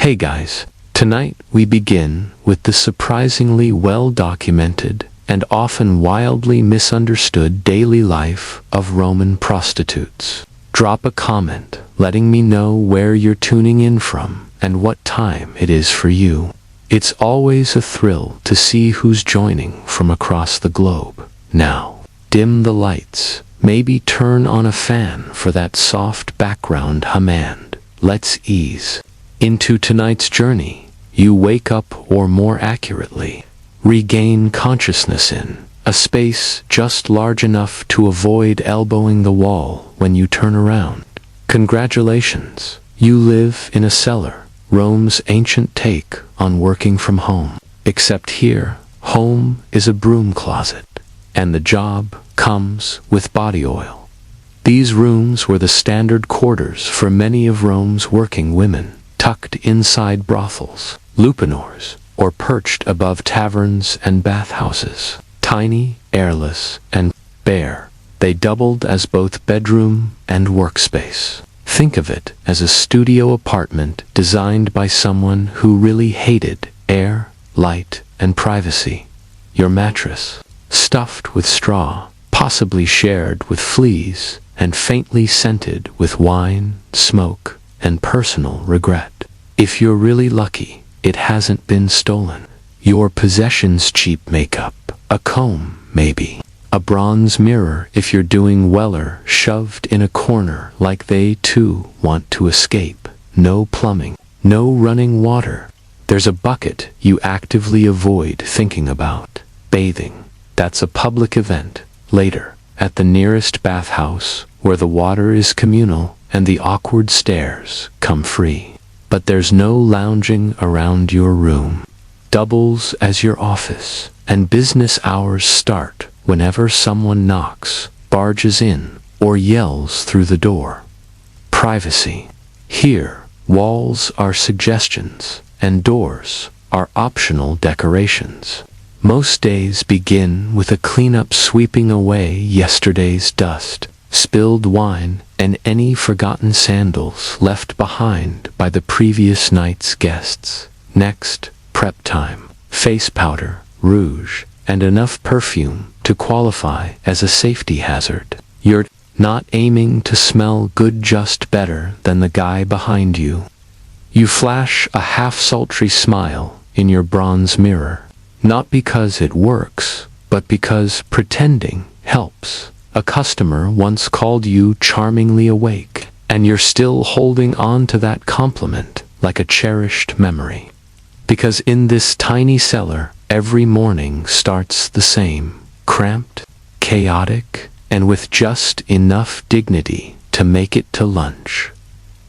Hey guys, tonight we begin with the surprisingly well-documented and often wildly misunderstood daily life of Roman prostitutes. Drop a comment letting me know where you're tuning in from and what time it is for you. It's always a thrill to see who's joining from across the globe. Now, dim the lights, maybe turn on a fan for that soft background hum, and let's ease into tonight's journey. You wake up, or more accurately, regain consciousness in a space just large enough to avoid elbowing the wall when you turn around. Congratulations, you live in a cellar, Rome's ancient take on working from home. Except here, home is a broom closet, and the job comes with body oil. These rooms were the standard quarters for many of Rome's working women, tucked inside brothels, lupanors, or perched above taverns and bathhouses. Tiny, airless, and bare, they doubled as both bedroom and workspace. Think of it as a studio apartment designed by someone who really hated air, light, and privacy. Your mattress, stuffed with straw, possibly shared with fleas, and faintly scented with wine, smoke, and personal regret. If you're really lucky, it hasn't been stolen. Your possessions: cheap makeup, a comb, maybe, a bronze mirror if you're doing weller, shoved in a corner like they too want to escape. No plumbing, no running water. There's a bucket you actively avoid thinking about. Bathing, that's a public event. Later, at the nearest bathhouse, where the water is communal and the awkward stares come free. But there's no lounging around your room. Doubles as your office, and business hours start whenever someone knocks, barges in, or yells through the door. Privacy. Here, walls are suggestions, and doors are optional decorations. Most days begin with a cleanup, sweeping away yesterday's dust, spilled wine, and any forgotten sandals left behind by the previous night's guests. Next, prep time. Face powder, rouge, and enough perfume to qualify as a safety hazard. You're not aiming to smell good, just better than the guy behind you. You flash a half-sultry smile in your bronze mirror, not because it works, but because pretending helps. A customer once called you charmingly awake, and you're still holding on to that compliment like a cherished memory. Because in this tiny cellar, every morning starts the same, cramped, chaotic, and with just enough dignity to make it to lunch.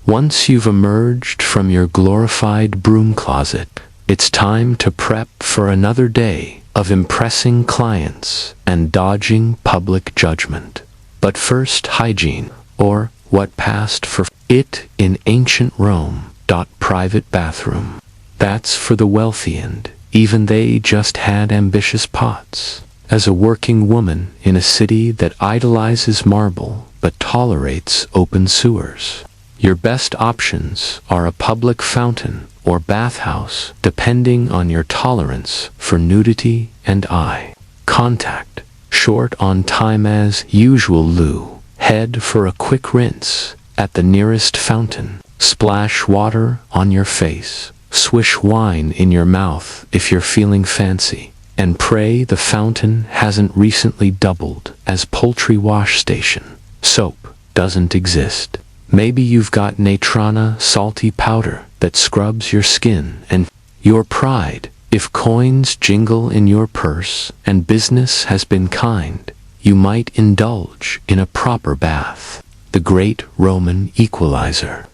Once you've emerged from your glorified broom closet, it's time to prep for another day of impressing clients and dodging public judgment. But first, hygiene, or what passed for it in ancient Rome. Private bathroom. That's for the wealthy, and even they just had ambitious pots. As a working woman in a city that idolizes marble but tolerates open sewers, your best options are a public fountain or bathhouse, depending on your tolerance for nudity and eye contact. Short on time as usual, loo. Head for a quick rinse at the nearest fountain. Splash water on your face. Swish wine in your mouth if you're feeling fancy. And pray the fountain hasn't recently doubled as poultry wash station. Soap doesn't exist. Maybe you've got Natrana salty powder that scrubs your skin and your pride. If coins jingle in your purse and business has been kind, you might indulge in a proper bath. The great Roman equalizer.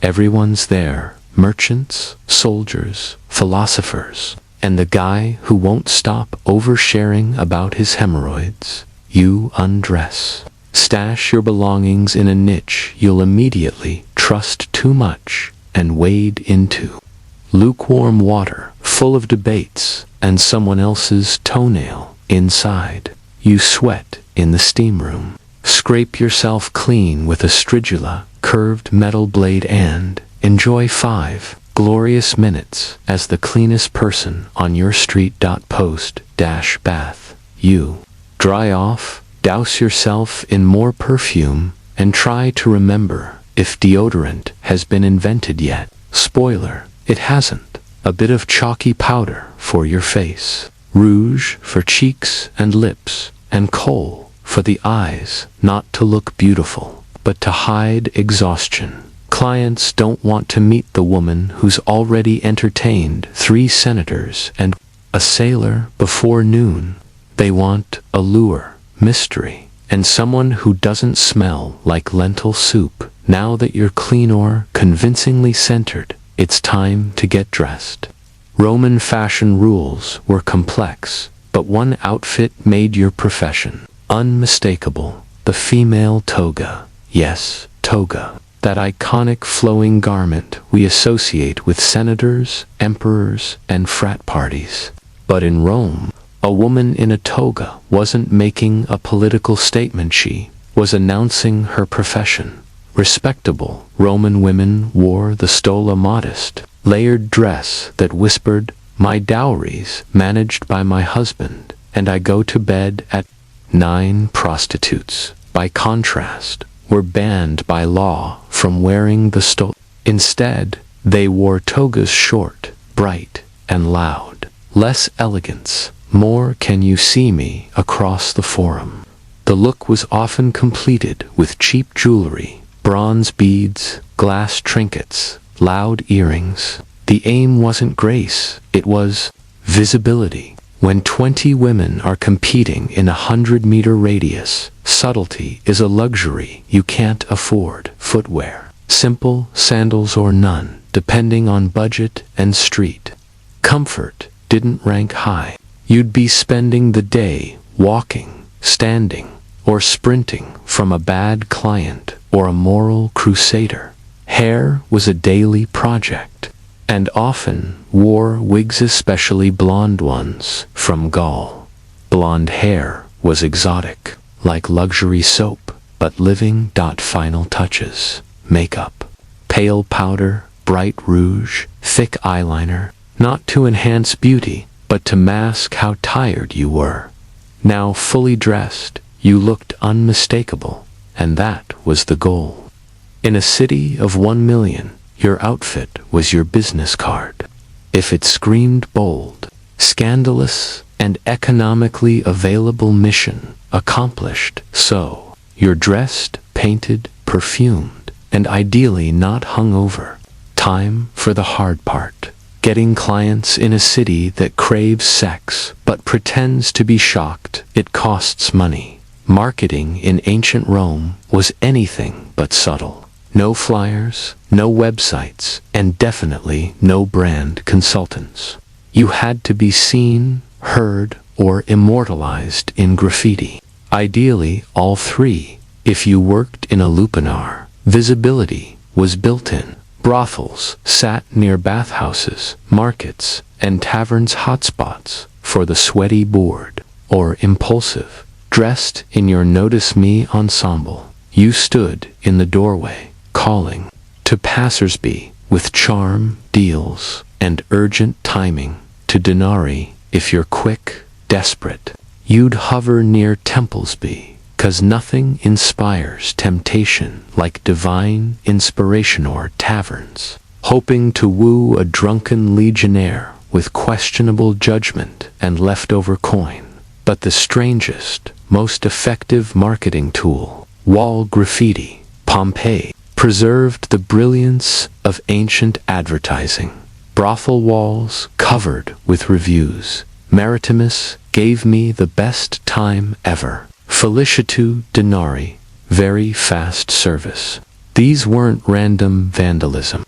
Everyone's there, merchants, soldiers, philosophers, and the guy who won't stop oversharing about his hemorrhoids. You undress. Stash your belongings in a niche you'll immediately trust too much and wade into. Lukewarm water, full of debates and someone else's toenail inside. You sweat in the steam room. Scrape yourself clean with a stridula, curved metal blade, and enjoy 5 glorious minutes as the cleanest person on your street. Post-bath. You dry off, douse yourself in more perfume, and try to remember if deodorant has been invented yet. Spoiler, it hasn't. A bit of chalky powder for your face, rouge for cheeks and lips, and kohl for the eyes, not to look beautiful, but to hide exhaustion. Clients don't want to meet the woman who's already entertained 3 senators and a sailor before noon. They want allure, mystery, and someone who doesn't smell like lentil soup. Now that you're clean or convincingly centered, it's time to get dressed. Roman fashion rules were complex, but one outfit made your profession unmistakable: the female toga. Yes, toga. That iconic flowing garment we associate with senators, emperors, and frat parties. But in Rome, a woman in a toga wasn't making a political statement, she was announcing her profession. Respectable Roman women wore the stola modest, layered dress that whispered, "My dowry's managed by my husband, and I go to bed at 9." Prostitutes, by contrast, were banned by law from wearing the stola. Instead, they wore togas, short, bright, and loud. Less elegance, more "can you see me" across the forum. The look was often completed with cheap jewelry, bronze beads, glass trinkets, loud earrings. The aim wasn't grace, it was visibility. When 20 women are competing in a 100-meter radius, subtlety is a luxury you can't afford. Footwear, simple sandals or none, depending on budget and street. Comfort didn't rank high. You'd be spending the day walking, standing, or sprinting from a bad client or a moral crusader. Hair was a daily project, and often wore wigs, especially blonde ones from Gaul. Blonde hair was exotic, like luxury soap, but living. Final touches: makeup, pale powder, bright rouge, thick eyeliner, not to enhance beauty, but to mask how tired you were. Now fully dressed, you looked unmistakable, and that was the goal. In a city of 1 million, your outfit was your business card. If it screamed bold, scandalous, and economically available, mission accomplished. So, you're dressed, painted, perfumed, and ideally not hungover. Time for the hard part: getting clients in a city that craves sex but pretends to be shocked. It costs money. Marketing in ancient Rome was anything but subtle. No flyers, no websites, and definitely no brand consultants. You had to be seen, heard, or immortalized in graffiti. Ideally, all 3. If you worked in a lupanar, visibility was built in. Brothels sat near bathhouses, markets, and taverns, hotspots for the sweaty bored or impulsive. Dressed in your Notice Me ensemble, you stood in the doorway, calling to passersby with charm, deals, and urgent timing. To denarii, if you're quick, desperate, you'd hover near Templesby, 'cause nothing inspires temptation like divine inspiration. Or taverns, hoping to woo a drunken legionnaire with questionable judgment and leftover coin. But the strangest, most effective marketing tool, wall graffiti, Pompeii, preserved the brilliance of ancient advertising. Brothel walls covered with reviews. Maritimus gave me the best time ever. Felicitatu denarii, very fast service. These weren't random vandalism.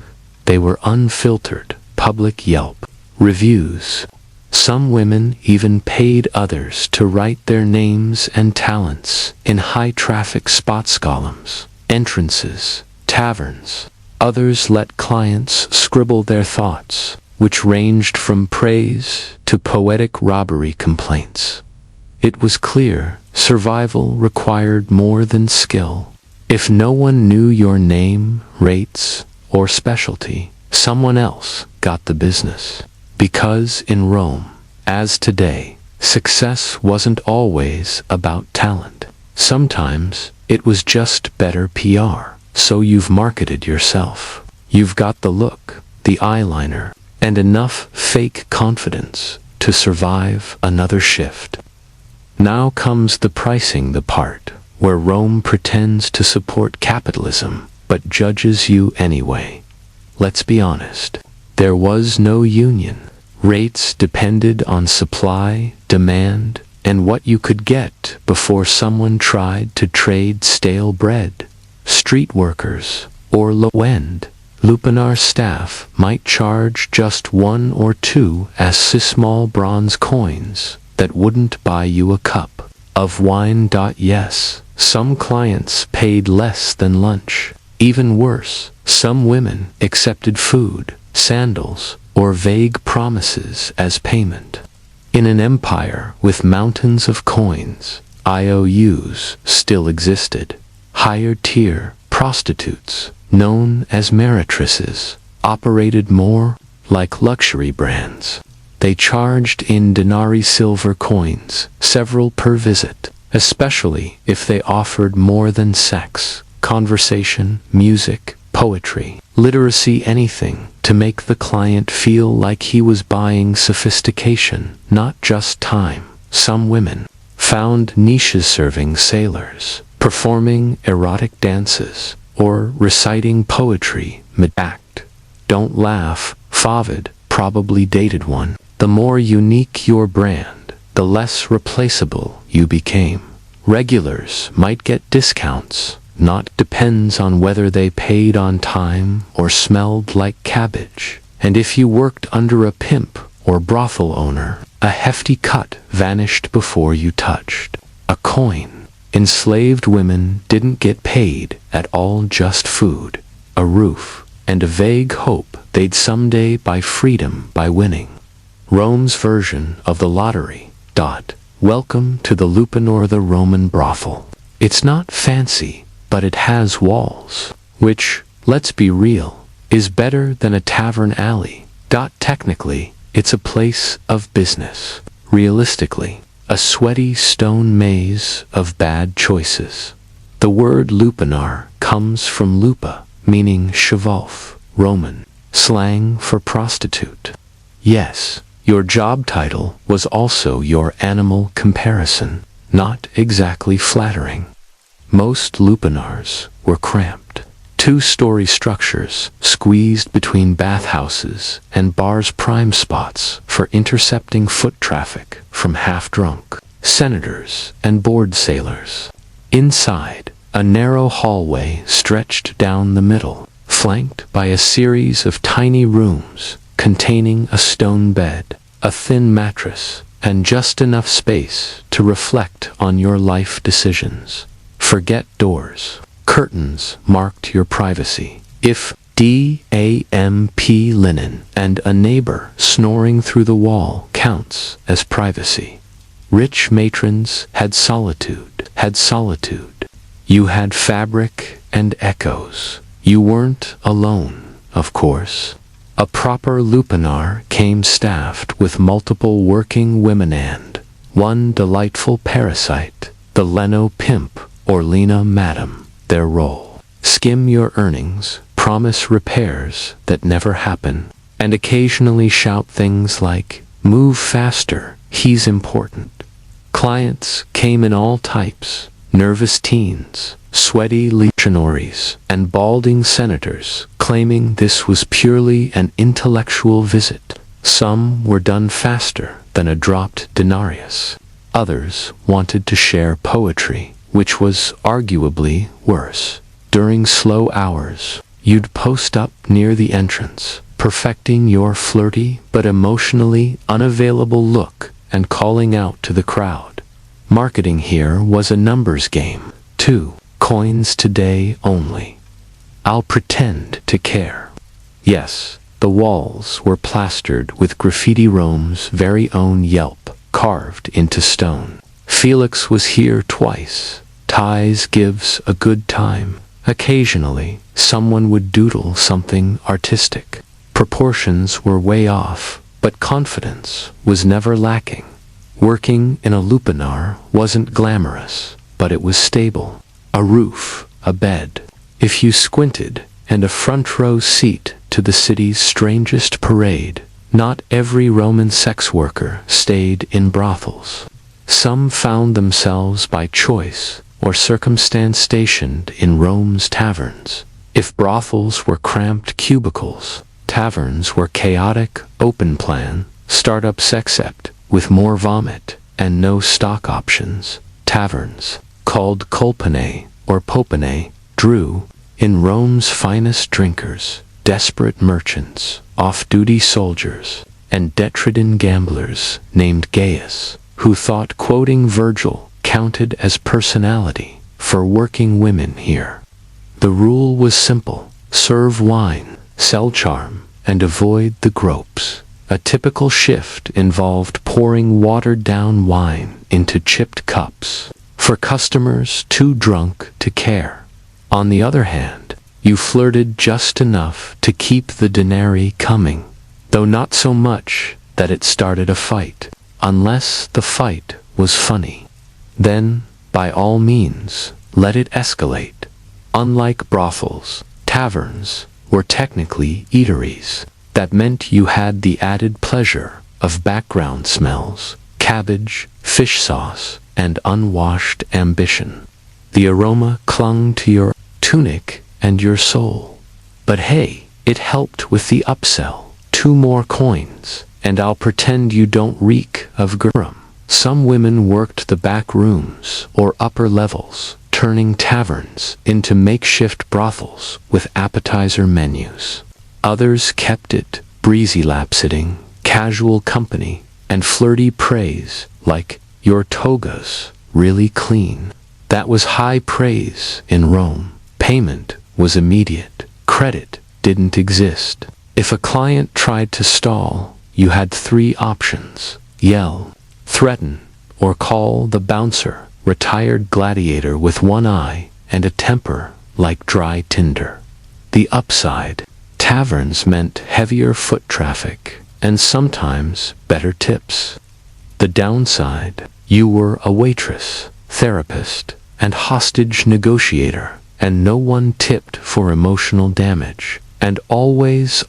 They were unfiltered, public Yelp reviews. Some women even paid others to write their names and talents in high-traffic spots, columns, entrances, taverns. Others let clients scribble their thoughts, which ranged from praise to poetic robbery complaints. It was clear survival required more than skill. If no one knew your name, rates, or specialty, someone else got the business. Because in Rome, as today, success wasn't always about talent. Sometimes it was just better PR. So you've marketed yourself. You've got the look, the eyeliner, and enough fake confidence to survive another shift. Now comes the pricing the part, where Rome pretends to support capitalism, but judges you anyway. Let's be honest, there was no union. Rates depended on supply, demand, and what you could get before someone tried to trade stale bread. Street workers, or low-end, lupanar staff might charge just 1 or 2 as small bronze coins that wouldn't buy you a cup of wine. Yes, some clients paid less than lunch. Even worse, some women accepted food, sandals, or vague promises as payment. In an empire with mountains of coins, IOUs still existed. Higher-tier prostitutes, known as meretrices, operated more like luxury brands. They charged in denarii silver coins, several per visit, especially if they offered more than sex, conversation, music, poetry, literacy, anything to make the client feel like he was buying sophistication, not just time. Some women found niches serving sailors, performing erotic dances, or reciting poetry mid-act. Don't laugh, Favid probably dated one. The more unique your brand, the less replaceable you became. Regulars might get discounts, not depends on whether they paid on time or smelled like cabbage. And if you worked under a pimp or brothel owner, a hefty cut vanished before you touched a coin. Enslaved women didn't get paid at all, just food, a roof, and a vague hope they'd someday buy freedom by winning. Rome's version of the lottery. Welcome to the lupanor, the Roman brothel. It's not fancy, but it has walls, which, let's be real, is better than a tavern alley. Technically, it's a place of business. Realistically, a sweaty stone maze of bad choices. The word lupanar comes from lupa, meaning chevalf, Roman, slang for prostitute. Yes, your job title was also your animal comparison, not exactly flattering. Most lupanars were cramped. 2-story structures squeezed between bathhouses and bars, prime spots for intercepting foot traffic from half-drunk senators and bored sailors. Inside, a narrow hallway stretched down the middle, flanked by a series of tiny rooms containing a stone bed, a thin mattress, and just enough space to reflect on your life decisions. Forget doors. Curtains marked your privacy. If damp linen and a neighbor snoring through the wall counts as privacy. Rich matrons had solitude. You had fabric and echoes. You weren't alone, of course. A proper lupanar came staffed with multiple working women and one delightful parasite, the Leno pimp or Lena madam. Their role: skim your earnings, promise repairs that never happen, and occasionally shout things like, "Move faster, he's important." Clients came in all types: nervous teens, sweaty legionaries, and balding senators, claiming this was purely an intellectual visit. Some were done faster than a dropped denarius. Others wanted to share poetry, which was arguably worse. During slow hours, you'd post up near the entrance, perfecting your flirty but emotionally unavailable look and calling out to the crowd. Marketing here was a numbers game. 2 coins today only. I'll pretend to care. Yes, the walls were plastered with graffiti, Rome's very own Yelp, carved into stone. Felix was here twice. Ties gives a good time. Occasionally, someone would doodle something artistic. Proportions were way off, but confidence was never lacking. Working in a lupanar wasn't glamorous, but it was stable. A roof, a bed, if you squinted, and a front row seat to the city's strangest parade. Not every Roman sex worker stayed in brothels. Some found themselves by choice or circumstance stationed in Rome's taverns. If brothels were cramped cubicles, taverns were chaotic, open-plan, startups except with more vomit and no stock options. Taverns, called colpanae or popanae, drew, in Rome's finest drinkers, desperate merchants, off-duty soldiers, and detritan gamblers named Gaius, who thought quoting Virgil counted as personality for working women here. The rule was simple: serve wine, sell charm, and avoid the gropes. A typical shift involved pouring watered-down wine into chipped cups for customers too drunk to care. On the other hand, you flirted just enough to keep the denarii coming, though not so much that it started a fight, unless the fight was funny. Then, by all means, let it escalate. Unlike brothels, taverns were technically eateries. That meant you had the added pleasure of background smells, cabbage, fish sauce, and unwashed ambition. The aroma clung to your tunic and your soul. But hey, it helped with the upsell. 2 more coins, and I'll pretend you don't reek of garum. Some women worked the back rooms or upper levels, turning taverns into makeshift brothels with appetizer menus. Others kept it breezy lap-sitting, casual company, and flirty praise like, "Your toga's really clean." That was high praise in Rome. Payment was immediate. Credit didn't exist. If a client tried to stall, you had 3 options: yell, threaten, or call the bouncer, retired gladiator with one eye and a temper like dry tinder. The upside: taverns meant heavier foot traffic and sometimes better tips. The downside: you were a waitress, therapist, and hostage negotiator, and no one tipped for emotional damage. And always,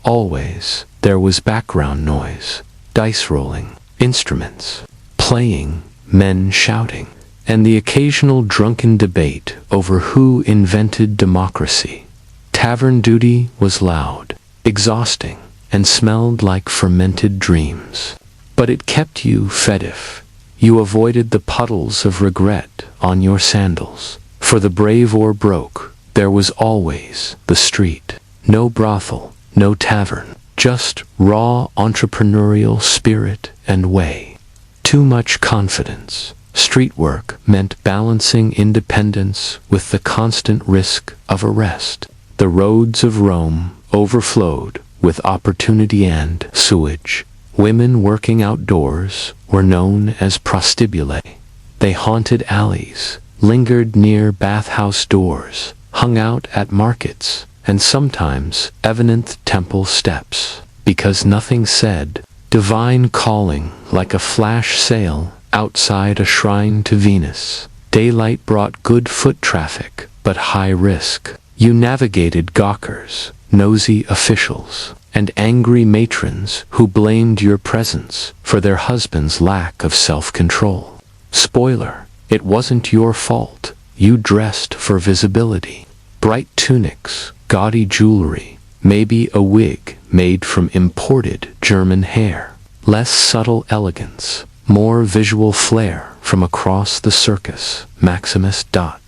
there was background noise, dice rolling, instruments playing, men shouting, and the occasional drunken debate over who invented democracy. Tavern duty was loud, exhausting, and smelled like fermented dreams. But it kept you fedif. You avoided the puddles of regret on your sandals. For the brave or broke, there was always the street. No brothel, no tavern, just raw entrepreneurial spirit and way. Too much confidence. Street work meant balancing independence with the constant risk of arrest. The roads of Rome overflowed with opportunity and sewage. Women working outdoors were known as prostibulae. They haunted alleys, lingered near bathhouse doors, hung out at markets, and sometimes eventh temple steps, because nothing said divine calling like a flash sale outside a shrine to Venus. Daylight brought good foot traffic, but high risk. You navigated gawkers, nosy officials, and angry matrons who blamed your presence for their husband's lack of self-control. Spoiler: it wasn't your fault. You dressed for visibility. Bright tunics, gaudy jewelry, maybe a wig made from imported German hair. Less subtle elegance, more visual flair from across the circus. Maximus.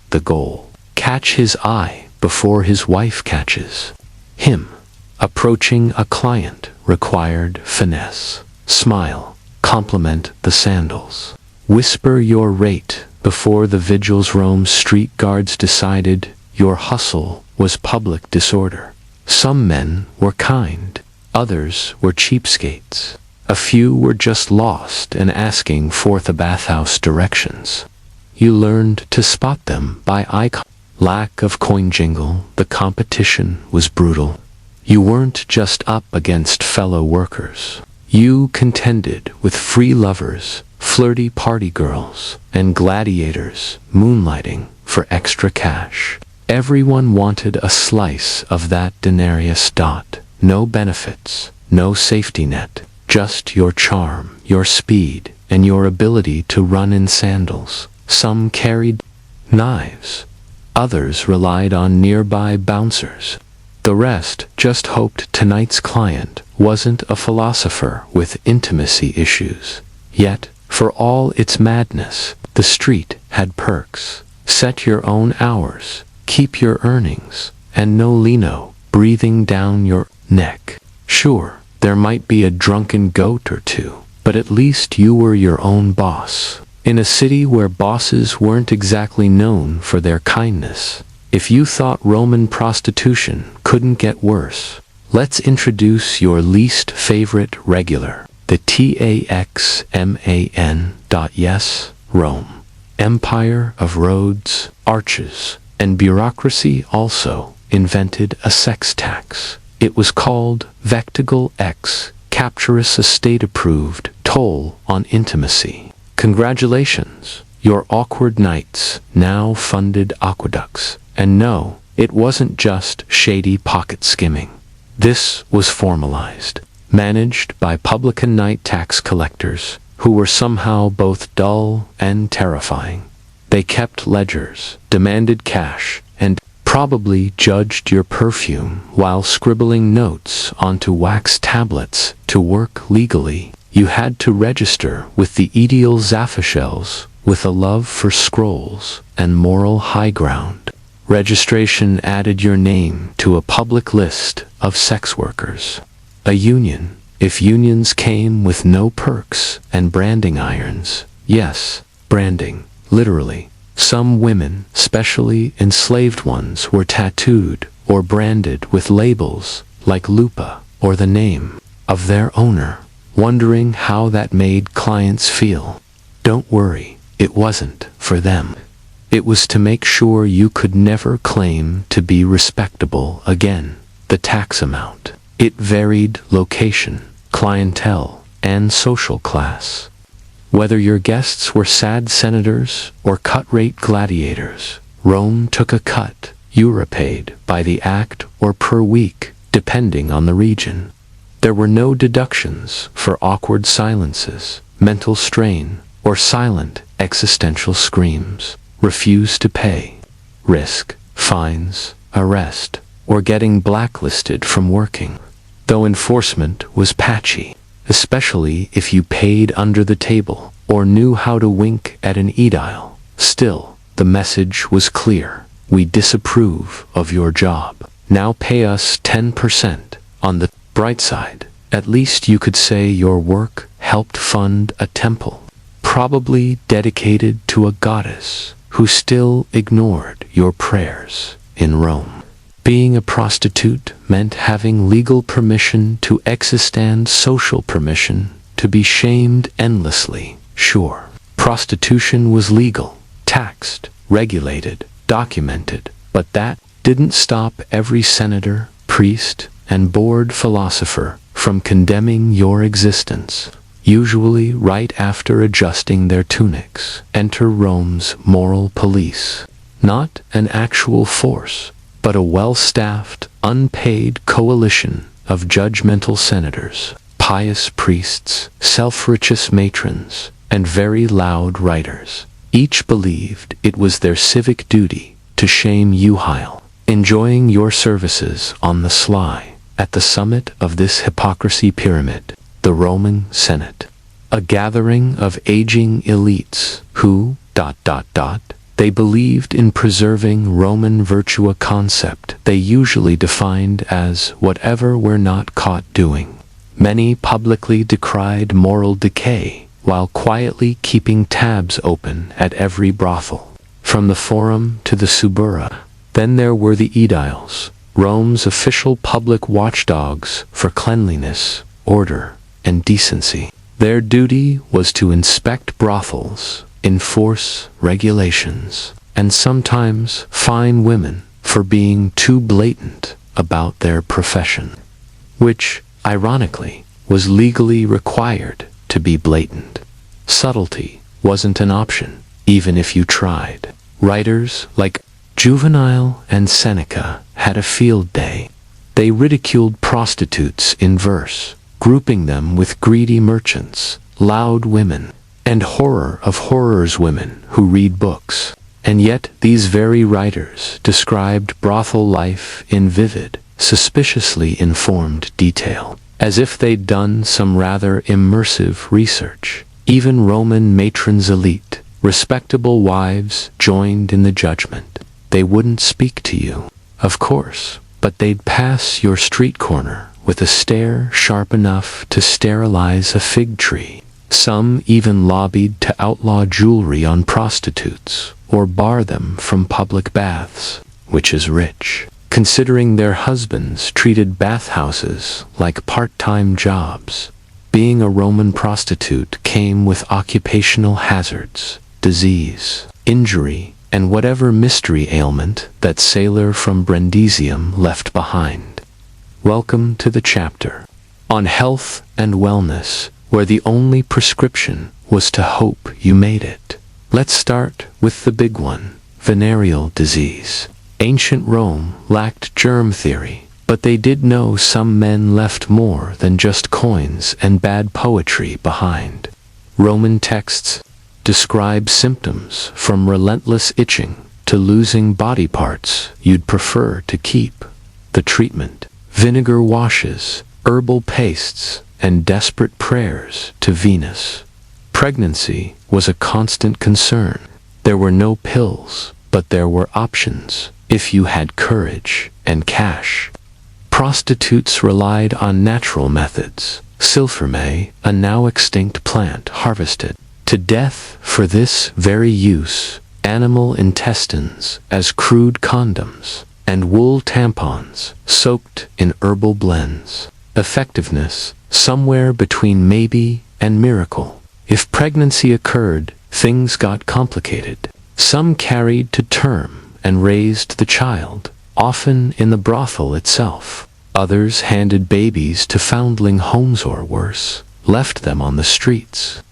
The goal: catch his eye before his wife catches him. Approaching a client required finesse. Smile, compliment the sandals. Whisper your rate before the vigils. Rome's street guards decided your hustle was public disorder. Some men were kind, others were cheapskates. A few were just lost and asking for the bathhouse directions. You learned to spot them by eye contact. Lack of coin jingle, the competition was brutal. You weren't just up against fellow workers. You contended with free lovers, flirty party girls, and gladiators moonlighting for extra cash. Everyone wanted a slice of that denarius dot. No benefits, no safety net, just your charm, your speed, and your ability to run in sandals. Some carried knives. Others relied on nearby bouncers. The rest just hoped tonight's client wasn't a philosopher with intimacy issues. Yet, for all its madness, the street had perks. Set your own hours, keep your earnings, and no lino breathing down your neck. Sure, there might be a drunken goat or two, but at least you were your own boss. In a city where bosses weren't exactly known for their kindness, if you thought Roman prostitution couldn't get worse, let's introduce your least favorite regular, the taxman. Yes, Rome. Empire of roads, arches, and bureaucracy also invented a sex tax. It was called Vectigal X, Capturus Estate-approved toll on intimacy. Congratulations, your awkward nights now funded aqueducts. And no, it wasn't just shady pocket skimming. This was formalized, managed by publican night tax collectors, who were somehow both dull and terrifying. They kept ledgers, demanded cash, and probably judged your perfume while scribbling notes onto wax tablets. To work legally, you had to register with the Edial Zaphishels with a love for scrolls and moral high ground. Registration added your name to a public list of sex workers. A union, if unions came with no perks and branding irons. Yes, branding, literally. Some women, especially enslaved ones, were tattooed or branded with labels like Lupa or the name of their owner, wondering how that made clients feel. Don't worry, it wasn't for them. It was to make sure you could never claim to be respectable again. The tax amount. It varied location, clientele, and social class. Whether your guests were sad senators or cut-rate gladiators, Rome took a cut. You were paid by the act or per week, depending on the region. There were no deductions for awkward silences, mental strain, or silent existential screams. Refuse to pay, risk, fines, arrest, or getting blacklisted from working. Though enforcement was patchy, especially if you paid under the table or knew how to wink at an edile. Still, the message was clear. We disapprove of your job. Now pay us 10%. On the bright side, at least you could say your work helped fund a temple, probably dedicated to a goddess who still ignored your prayers in Rome. Being a prostitute meant having legal permission to exist and social permission to be shamed endlessly. Sure, prostitution was legal, taxed, regulated, documented, but that didn't stop every senator, priest, and bored philosopher from condemning your existence. Usually right after adjusting their tunics, enter Rome's moral police. Not an actual force, but a well-staffed, unpaid coalition of judgmental senators, pious priests, self-righteous matrons, and very loud writers. Each believed it was their civic duty to shame you while enjoying your services on the sly. At the summit of this hypocrisy pyramid, the Roman Senate, a gathering of aging elites who, they believed in preserving Roman virtua concept they usually defined as whatever we're not caught doing. Many publicly decried moral decay, while quietly keeping tabs open at every brothel. From the Forum to the Subura. Then there were the Ediles, Rome's official public watchdogs for cleanliness, order, and decency. Their duty was to inspect brothels, enforce regulations, and sometimes fine women for being too blatant about their profession, which, ironically, was legally required to be blatant. Subtlety wasn't an option, even if you tried. Writers like Juvenal and Seneca had a field day. They ridiculed prostitutes in verse, grouping them with greedy merchants, loud women, and horror of horrors women who read books. And yet these very writers described brothel life in vivid, suspiciously informed detail, as if they'd done some rather immersive research. Even Roman matrons elite, respectable wives, joined in the judgment. They wouldn't speak to you, of course, but they'd pass your street corner with a stare sharp enough to sterilize a fig tree. Some even lobbied to outlaw jewelry on prostitutes, or bar them from public baths, which is rich, considering their husbands treated bathhouses like part-time jobs. Being a Roman prostitute came with occupational hazards, disease, injury, and whatever mystery ailment that sailor from Brundisium left behind. Welcome to the chapter on health and wellness, where the only prescription was to hope you made it. Let's start with the big one, venereal disease. Ancient Rome lacked germ theory, but they did know some men left more than just coins and bad poetry behind. Roman texts describe symptoms from relentless itching to losing body parts you'd prefer to keep. The treatment: vinegar washes, herbal pastes, and desperate prayers to Venus. Pregnancy was a constant concern. There were no pills, but there were options if you had courage and cash. Prostitutes relied on natural methods. Silpherme, a now extinct plant harvested to death for this very use, animal intestines as crude condoms, and wool tampons soaked in herbal blends. Effectiveness somewhere between maybe and miracle. If pregnancy occurred, things got complicated. Some carried to term and raised the child, often in the brothel itself. Others handed babies to foundling homes or worse, left them on the streets.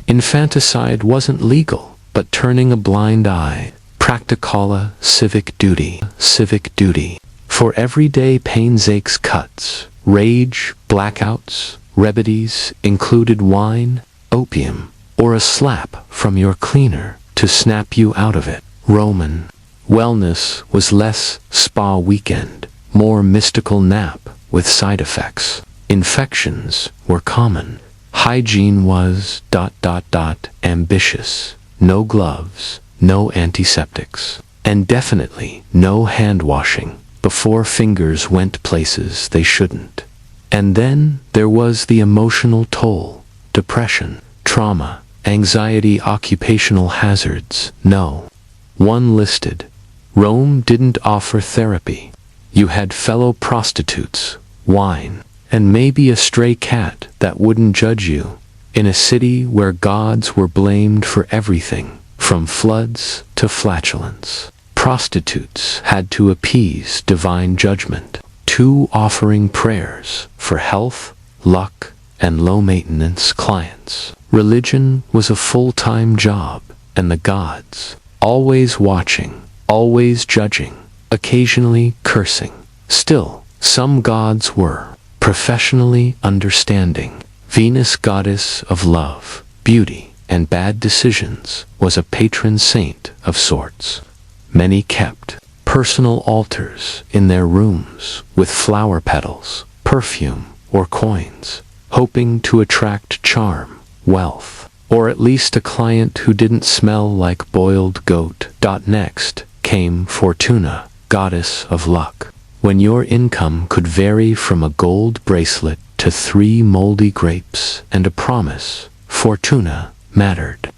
Infanticide wasn't legal, but turning a blind eye. Practicola civic duty. For everyday pains, aches, cuts, rage, blackouts, remedies included wine, opium, or a slap from your cleaner to snap you out of it. Roman wellness was less spa weekend, more mystical nap with side effects. Infections were common. Hygiene was ... ambitious. No gloves, no antiseptics, and definitely no hand washing before fingers went places they shouldn't. And then there was the emotional toll: depression, trauma, anxiety, occupational hazards. No one listed. Rome didn't offer therapy. You had fellow prostitutes, wine, and maybe a stray cat that wouldn't judge you. In a city where gods were blamed for everything, from floods to flatulence, prostitutes had to appease divine judgment, offering prayers for health, luck, and low-maintenance clients. Religion was a full-time job, and the gods, always watching, always judging, occasionally cursing. Still, some gods were professionally understanding. Venus, goddess of love, beauty, and bad decisions, was a patron saint of sorts. Many kept personal altars in their rooms with flower petals, perfume, or coins, hoping to attract charm, wealth, or at least a client who didn't smell like boiled goat. Next came Fortuna, goddess of luck. When your income could vary from a gold bracelet to 3 moldy grapes and a promise, Fortuna mattered.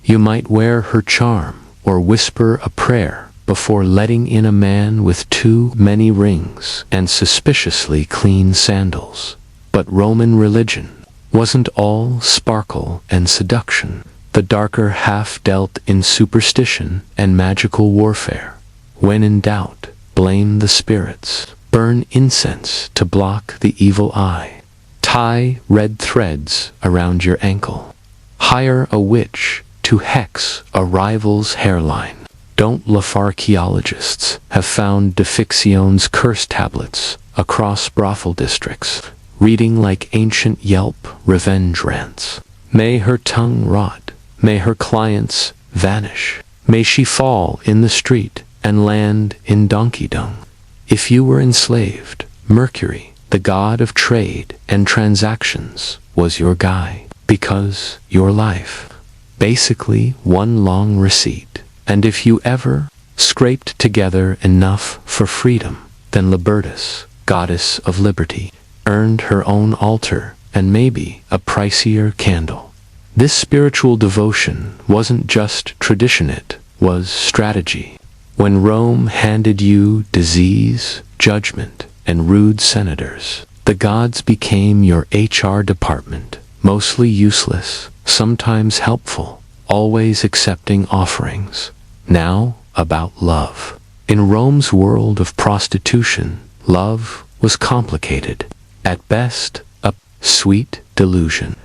You might wear her charm or whisper a prayer before letting in a man with too many rings and suspiciously clean sandals. But Roman religion wasn't all sparkle and seduction. The darker half dealt in superstition and magical warfare. When in doubt, blame the spirits. Burn incense to block the evil eye. Tie red threads around your ankle. Hire a witch to hex a rival's hairline. Don't archaeologists have found Defixion's curse tablets across brothel districts, reading like ancient Yelp revenge rants. May her tongue rot. May her clients vanish. May she fall in the street and land in donkey dung. If you were enslaved, Mercury, the god of trade and transactions, was your guy, because your life, basically one long receipt. And if you ever scraped together enough for freedom, then Libertas, goddess of liberty, earned her own altar and maybe a pricier candle. This spiritual devotion wasn't just tradition, it was strategy. When Rome handed you disease, judgment, and rude senators, the gods became your HR department, mostly useless, sometimes helpful, always accepting offerings. Now, about love. In Rome's world of prostitution, love was complicated. At best, a sweet delusion.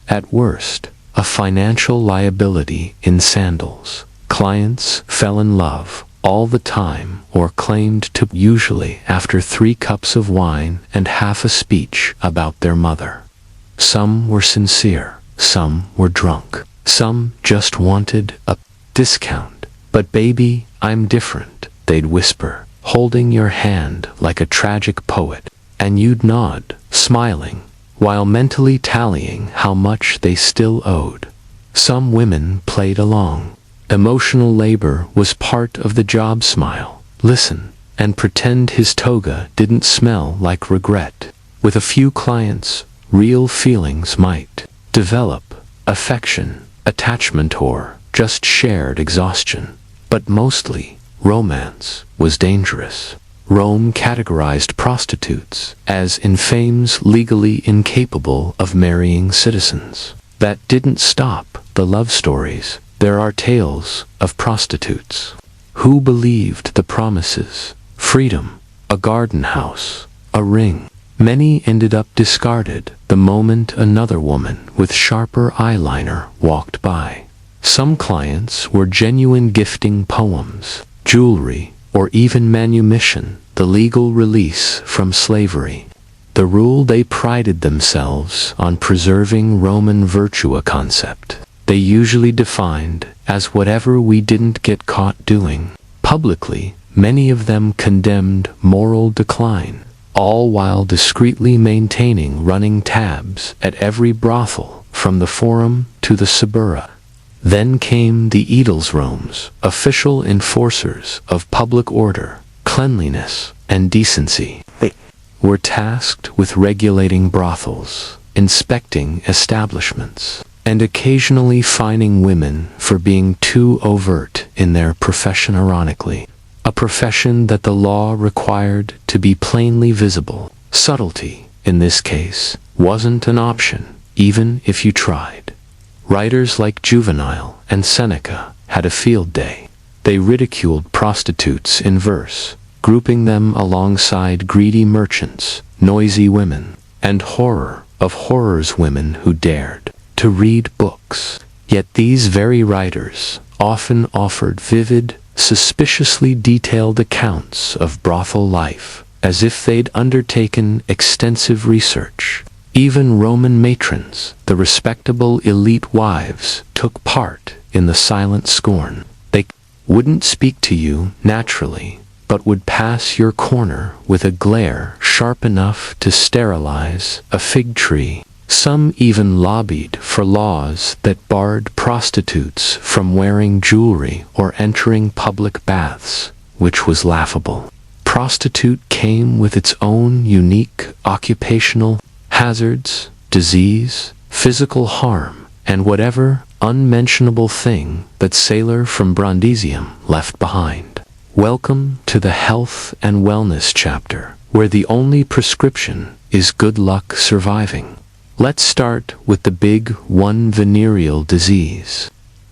At worst, a financial liability in sandals. Clients fell in love all the time or claimed to, usually after 3 cups of wine and half a speech about their mother. Some were sincere, some were drunk, some just wanted a discount. But baby, I'm different, they'd whisper, holding your hand like a tragic poet, and you'd nod, smiling, while mentally tallying how much they still owed. Some women played along. Emotional labor was part of the job. Smile, listen, and pretend his toga didn't smell like regret. With a few clients, real feelings might develop, affection, attachment, or just shared exhaustion. But mostly, romance was dangerous. Rome categorized prostitutes as infames legally incapable of marrying citizens. That didn't stop the love stories. There are tales of prostitutes who believed the promises, freedom, a garden house, a ring. Many ended up discarded the moment another woman with sharper eyeliner walked by. Some clients were genuine, gifting poems, jewelry, or even manumission, the legal release from slavery. The rule they prided themselves on preserving Roman virtue, a concept they usually defined as whatever we didn't get caught doing. Publicly, many of them condemned moral decline, all while discreetly maintaining running tabs at every brothel from the Forum to the Suburra. Then came the Edelsroms, official enforcers of public order, cleanliness, and decency. They were tasked with regulating brothels, inspecting establishments, and occasionally fining women for being too overt in their profession. Ironically, a profession that the law required to be plainly visible. Subtlety, in this case, wasn't an option, even if you tried. Writers like Juvenal and Seneca had a field day. They ridiculed prostitutes in verse, grouping them alongside greedy merchants, noisy women, and horror of horrors, women who dared to read books. Yet these very writers often offered vivid, suspiciously detailed accounts of brothel life, as if they'd undertaken extensive research. Even Roman matrons, the respectable elite wives, took part in the silent scorn. They wouldn't speak to you naturally, but would pass your corner with a glare sharp enough to sterilize a fig tree. Some even lobbied for laws that barred prostitutes from wearing jewelry or entering public baths, which was laughable. Prostitute came with its own unique occupational hazards, disease, physical harm, and whatever unmentionable thing that sailor from Brundisium left behind. Welcome to the health and wellness chapter, where the only prescription is good luck surviving. Let's start with the big one: venereal disease.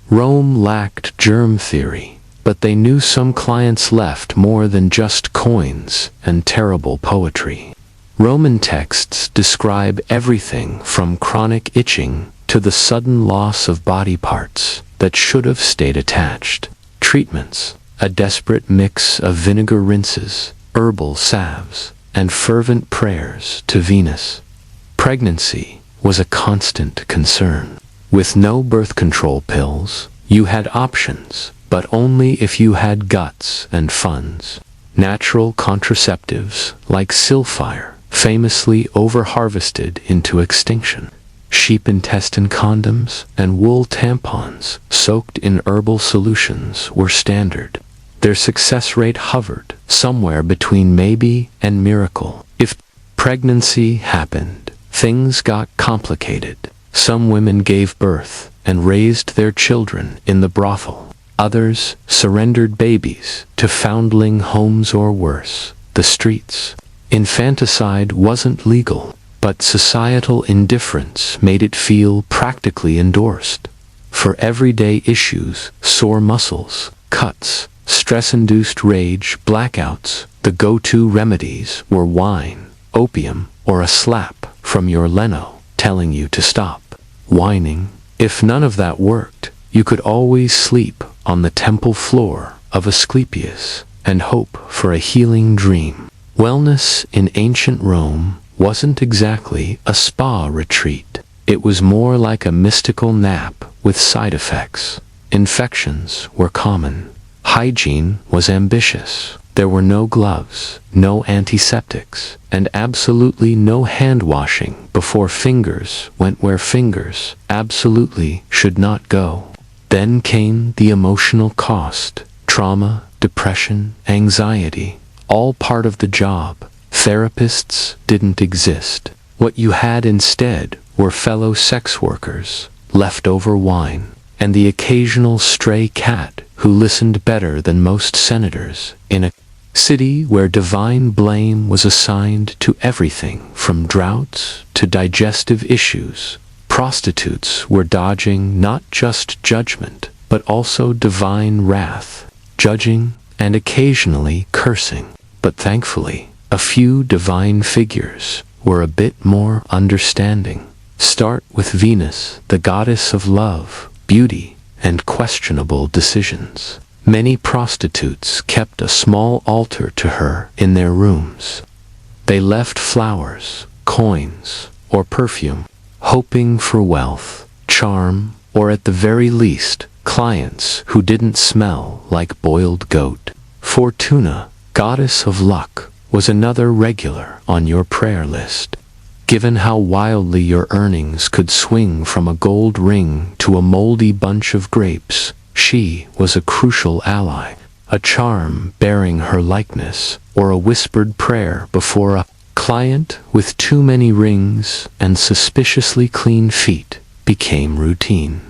Rome lacked germ theory, but they knew some clients left more than just coins and terrible poetry. Roman texts describe everything from chronic itching to the sudden loss of body parts that should have stayed attached. Treatments, a desperate mix of vinegar rinses, herbal salves, and fervent prayers to Venus. Pregnancy was a constant concern. With no birth control pills, you had options, but only if you had guts and funds. Natural contraceptives, like silfire, famously over-harvested into extinction. Sheep intestine condoms and wool tampons soaked in herbal solutions were standard. Their success rate hovered somewhere between maybe and miracle. If pregnancy happened, things got complicated. Some women gave birth and raised their children in the brothel. Others surrendered babies to foundling homes or worse, the streets. Infanticide wasn't legal, but societal indifference made it feel practically endorsed. For everyday issues, sore muscles, cuts, stress-induced rage, blackouts, the go-to remedies were wine, opium, or a slap from your Leno telling you to stop whining. If none of that worked, you could always sleep on the temple floor of Asclepius and hope for a healing dream. Wellness in ancient Rome wasn't exactly a spa retreat. It was more like a mystical nap with side effects. Infections were common. Hygiene was ambitious. There were no gloves, no antiseptics, and absolutely no hand washing before fingers went where fingers absolutely should not go. Then came the emotional cost, trauma, depression, anxiety, all part of the job. Therapists didn't exist. What you had instead were fellow sex workers, leftover wine, and the occasional stray cat who listened better than most senators in a city where divine blame was assigned to everything from droughts to digestive issues. Prostitutes were dodging not just judgment, but also divine wrath, judging and occasionally cursing. But thankfully, a few divine figures were a bit more understanding. Start with Venus, the goddess of love, beauty, and questionable decisions. Many prostitutes kept a small altar to her in their rooms. They left flowers, coins, or perfume, hoping for wealth, charm, or at the very least, clients who didn't smell like boiled goat. Fortuna, goddess of luck, was another regular on your prayer list. Given how wildly your earnings could swing from a gold ring to a moldy bunch of grapes, she was a crucial ally. A charm bearing her likeness, or a whispered prayer before a client with too many rings and suspiciously clean feet became routine.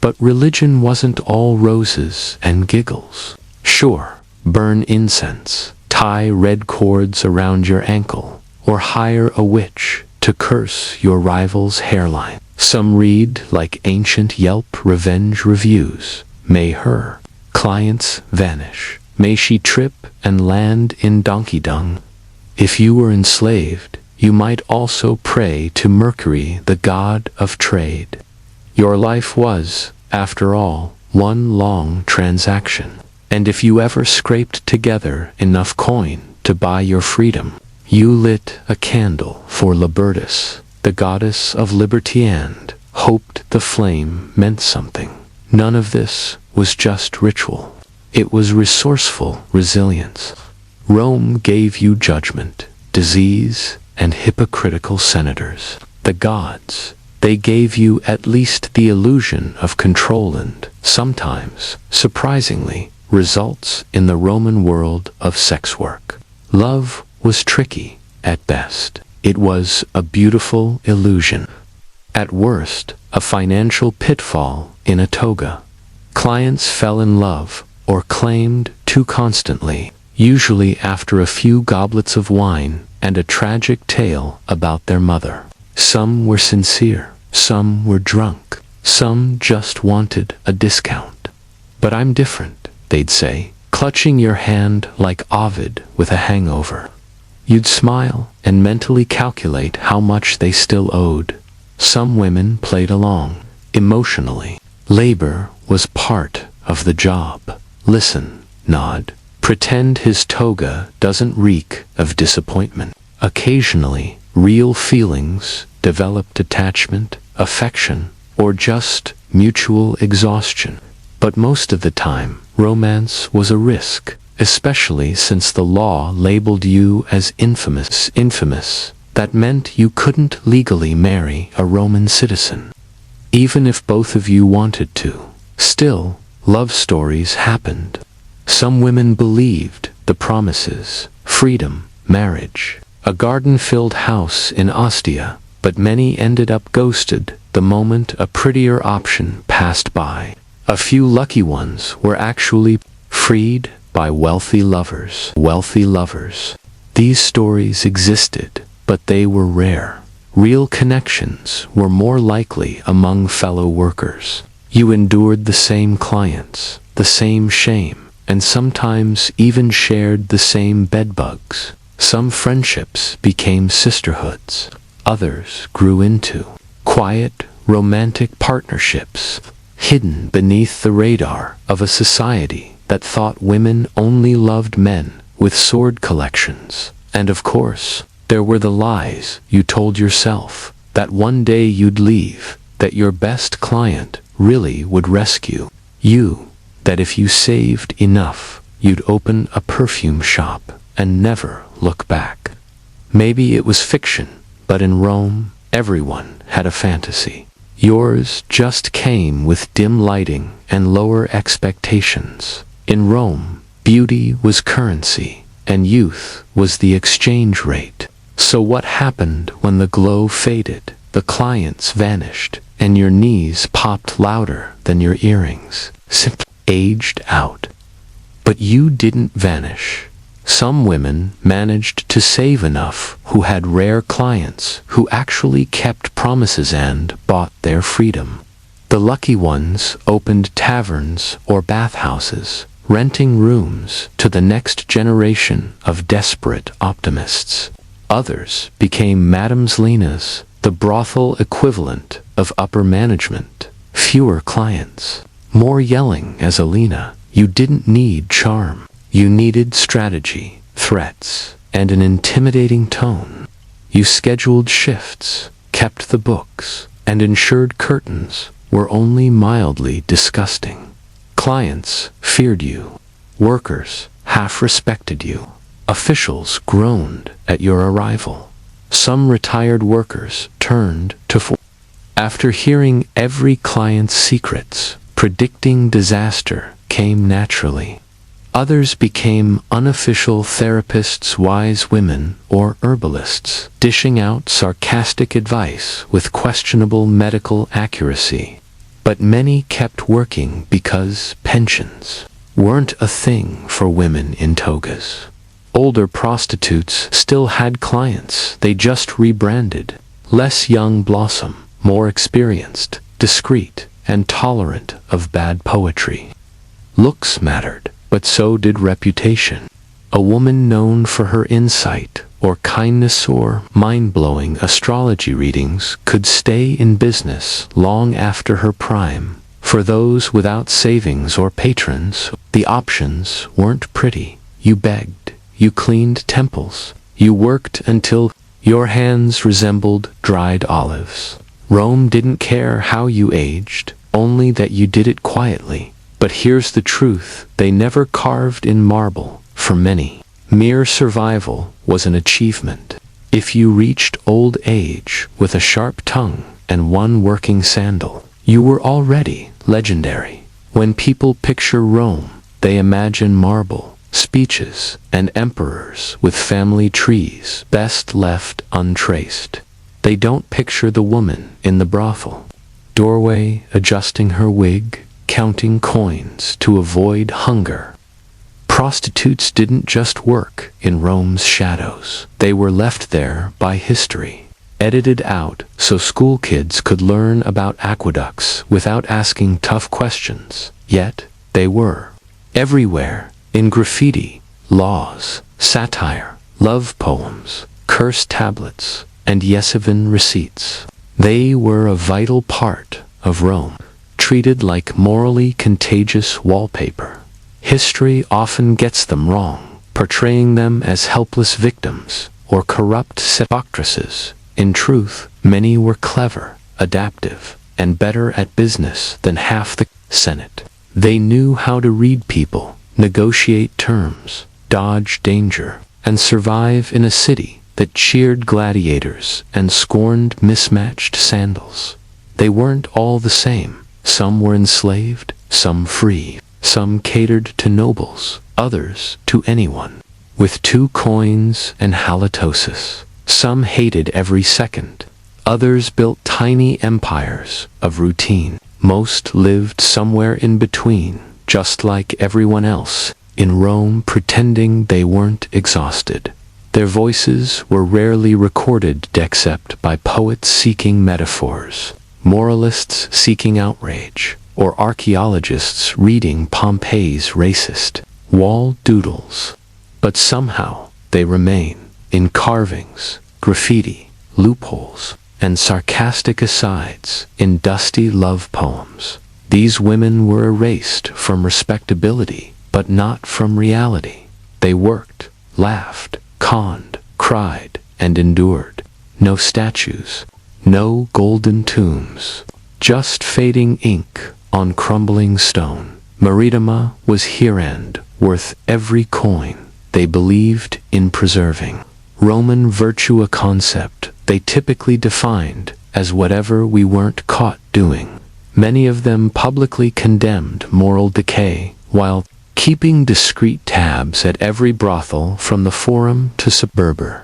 But religion wasn't all roses and giggles. Sure, burn incense, tie red cords around your ankle, or hire a witch to curse your rival's hairline. Some read like ancient Yelp revenge reviews. May her clients vanish. May she trip and land in donkey dung. If you were enslaved, you might also pray to Mercury, the god of trade. Your life was, after all, one long transaction. And if you ever scraped together enough coin to buy your freedom, you lit a candle for Libertas, the goddess of liberty, and hoped the flame meant something. None of this was just ritual. It was resourceful resilience. Rome gave you judgment, disease, and hypocritical senators. The gods, they gave you at least the illusion of control and, sometimes, surprisingly, results in the Roman world of sex work. Love was tricky, at best. It was a beautiful illusion. At worst, a financial pitfall in a toga. Clients fell in love, or claimed too constantly, usually after a few goblets of wine and a tragic tale about their mother. Some were sincere, some were drunk, some just wanted a discount. But I'm different. they'd say, clutching your hand like Ovid with a hangover. You'd smile and mentally calculate how much they still owed. Some women played along, emotionally. Labor was part of the job. Listen, nod. Pretend his toga doesn't reek of disappointment. Occasionally, real feelings developed attachment, affection, or just mutual exhaustion. But most of the time, romance was a risk, especially since the law labeled you as infamous. That meant you couldn't legally marry a Roman citizen, even if both of you wanted to. Still, love stories happened. Some women believed the promises, freedom, marriage, a garden-filled house in Ostia, but many ended up ghosted the moment a prettier option passed by. A few lucky ones were actually freed by wealthy lovers. These stories existed, but they were rare. Real connections were more likely among fellow workers. You endured the same clients, the same shame, and sometimes even shared the same bedbugs. Some friendships became sisterhoods. Others grew into quiet, romantic partnerships, hidden beneath the radar of a society that thought women only loved men with sword collections. And of course, there were the lies you told yourself, that one day you'd leave, that your best client really would rescue you, that if you saved enough, you'd open a perfume shop and never look back. Maybe it was fiction, but in Rome, everyone had a fantasy. Yours just came with dim lighting and lower expectations. In Rome, beauty was currency, and youth was the exchange rate. So what happened when the glow faded, the clients vanished, and your knees popped louder than your earrings? Simply aged out. But you didn't vanish. Some women managed to save enough who had rare clients who actually kept promises and bought their freedom. The lucky ones opened taverns or bathhouses, renting rooms to the next generation of desperate optimists. Others became Madams Lenas, the brothel equivalent of upper management. Fewer clients, more yelling as Alina. You didn't need charm. You needed strategy, threats, and an intimidating tone. You scheduled shifts, kept the books, and ensured curtains were only mildly disgusting. Clients feared you. Workers half respected you. Officials groaned at your arrival. Some retired workers turned to After hearing every client's secrets, predicting disaster came naturally. Others became unofficial therapists, wise women, or herbalists, dishing out sarcastic advice with questionable medical accuracy. But many kept working because pensions weren't a thing for women in togas. Older prostitutes still had clients, they just rebranded. Less young blossom, more experienced, discreet, and tolerant of bad poetry. Looks mattered, but so did reputation. A woman known for her insight, or kindness, or mind-blowing astrology readings could stay in business long after her prime. For those without savings or patrons, the options weren't pretty. You begged, you cleaned temples, you worked until your hands resembled dried olives. Rome didn't care how you aged, only that you did it quietly. But here's the truth, they never carved in marble. For many, mere survival was an achievement. If you reached old age with a sharp tongue and one working sandal, you were already legendary. When people picture Rome, they imagine marble, speeches, and emperors with family trees best left untraced. They don't picture the woman in the brothel, doorway adjusting her wig, counting coins to avoid hunger. Prostitutes didn't just work in Rome's shadows. They were left there by history, edited out so school kids could learn about aqueducts without asking tough questions. Yet, they were Everywhere, in graffiti, laws, satire, love poems, curse tablets, and yes, even receipts. They were a vital part of Rome, treated like morally contagious wallpaper. History often gets them wrong, portraying them as helpless victims or corrupt sepulchres. In truth, many were clever, adaptive, and better at business than half the Senate. They knew how to read people, negotiate terms, dodge danger, and survive in a city that cheered gladiators and scorned mismatched sandals. They weren't all the same. Some were enslaved, some free, some catered to nobles, others to anyone. With 2 coins and halitosis. Some hated every second. Others built tiny empires of routine. Most lived somewhere in between, just like everyone else, in Rome, pretending they weren't exhausted. Their voices were rarely recorded except by poets seeking metaphors, moralists seeking outrage, or archaeologists reading Pompeii's racist wall doodles. But somehow they remain, in carvings, graffiti, loopholes, and sarcastic asides in dusty love poems. These women were erased from respectability, but not from reality. They worked, laughed, conned, cried, and endured. No statues, no golden tombs, just fading ink on crumbling stone. Maritama was Hirand, worth every coin. They believed in preserving Roman virtue, a concept they typically defined as whatever we weren't caught doing. Many of them publicly condemned moral decay, while keeping discreet tabs at every brothel from the Forum to Suburber.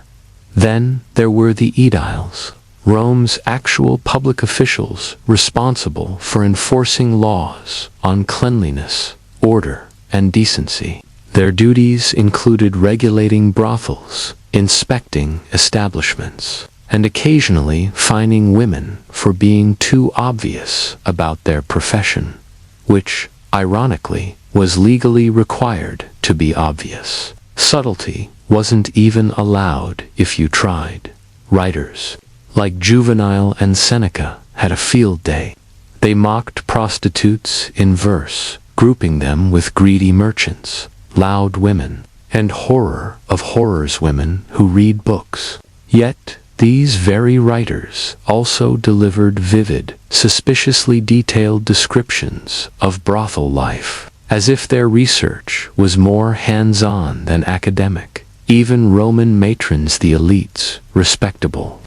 Then there were the aediles, Rome's actual public officials responsible for enforcing laws on cleanliness, order, and decency. Their duties included regulating brothels, inspecting establishments, and occasionally fining women for being too obvious about their profession, which, ironically, was legally required to be obvious. Subtlety wasn't even allowed if you tried. Writers, like Juvenal and Seneca, had a field day. They mocked prostitutes in verse, grouping them with greedy merchants, loud women, and horror of horrors women who read books. Yet, these very writers also delivered vivid, suspiciously detailed descriptions of brothel life, as if their research was more hands-on than academic. Even Roman matrons, the elites, respectable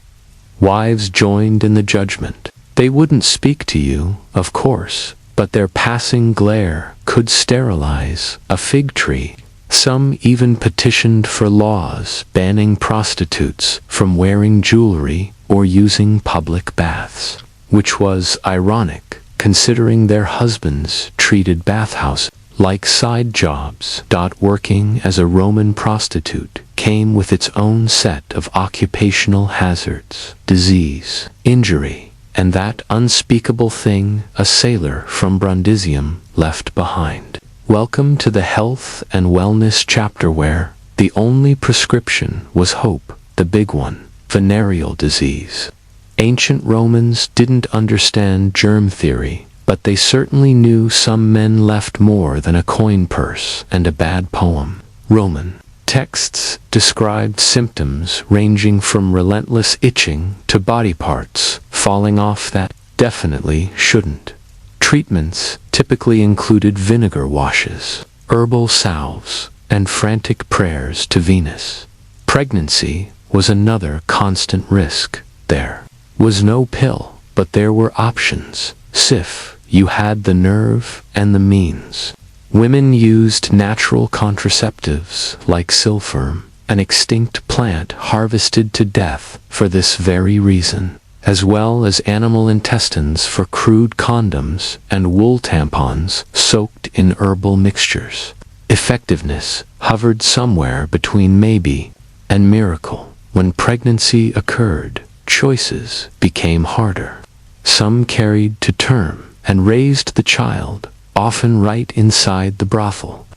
wives, joined in the judgment. They wouldn't speak to you, of course, but their passing glare could sterilize a fig tree. Some even petitioned for laws banning prostitutes from wearing jewelry or using public baths, which was ironic considering their husbands treated bathhouses like side jobs. Working as a Roman prostitute came with its own set of occupational hazards, disease, injury, and that unspeakable thing a sailor from Brundisium left behind. Welcome to the health and wellness chapter, where the only prescription was hope, the big one, venereal disease. Ancient Romans didn't understand germ theory, but they certainly knew some men left more than a coin purse and a bad poem. Roman texts described symptoms ranging from relentless itching to body parts falling off that definitely shouldn't. Treatments typically included vinegar washes, herbal salves, and frantic prayers to Venus. Pregnancy was another constant risk. There was no pill, but there were options. If you had the nerve and the means. Women used natural contraceptives like silphium, an extinct plant harvested to death for this very reason, as well as animal intestines for crude condoms and wool tampons soaked in herbal mixtures. Effectiveness hovered somewhere between maybe and miracle. When pregnancy occurred, choices became harder. Some carried to term and raised the child, often right inside the brothel.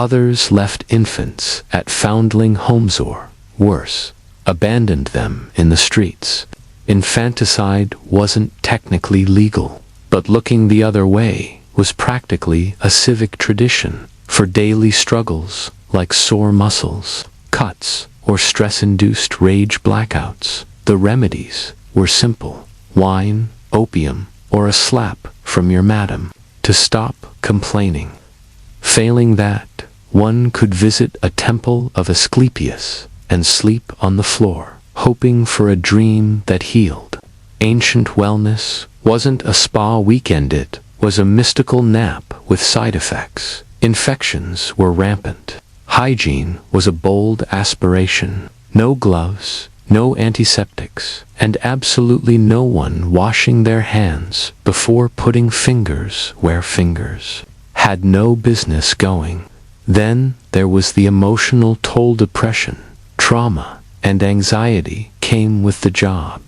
Others left infants at foundling homes or, worse, abandoned them in the streets. Infanticide wasn't technically legal, but looking the other way was practically a civic tradition. For daily struggles like sore muscles, cuts, or stress-induced rage blackouts, the remedies were simple: wine, opium, or a slap from your madam to stop complaining. Failing that, one could visit a temple of Asclepius and sleep on the floor, hoping for a dream that healed. Ancient wellness wasn't a spa weekend, it was a mystical nap with side effects. Infections were rampant. Hygiene was a bold aspiration. No gloves, no antiseptics, and absolutely no one washing their hands before putting fingers where fingers had no business going. Then there was the emotional toll. Depression, trauma, and anxiety came with the job.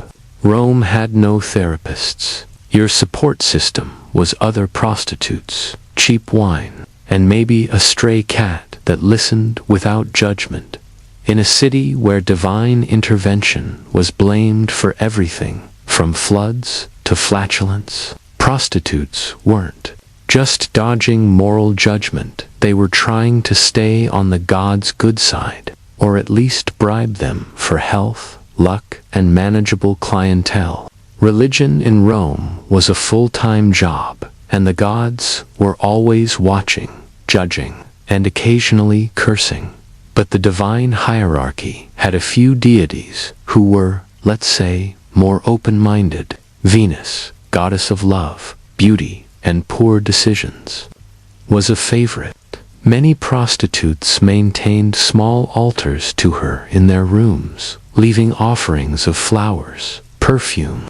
Rome had no therapists. Your support system was other prostitutes, cheap wine, and maybe a stray cat that listened without judgment. In a city where divine intervention was blamed for everything, from floods to flatulence, prostitutes weren't just dodging moral judgment. They were trying to stay on the God's good side, or at least bribe them for health, luck, and manageable clientele. Religion in Rome was a full-time job, and the gods were always watching, judging, and occasionally cursing. But the divine hierarchy had a few deities who were, let's say, more open-minded. Venus, goddess of love, beauty, and poor decisions, was a favorite. Many prostitutes maintained small altars to her in their rooms, leaving offerings of flowers, perfumes,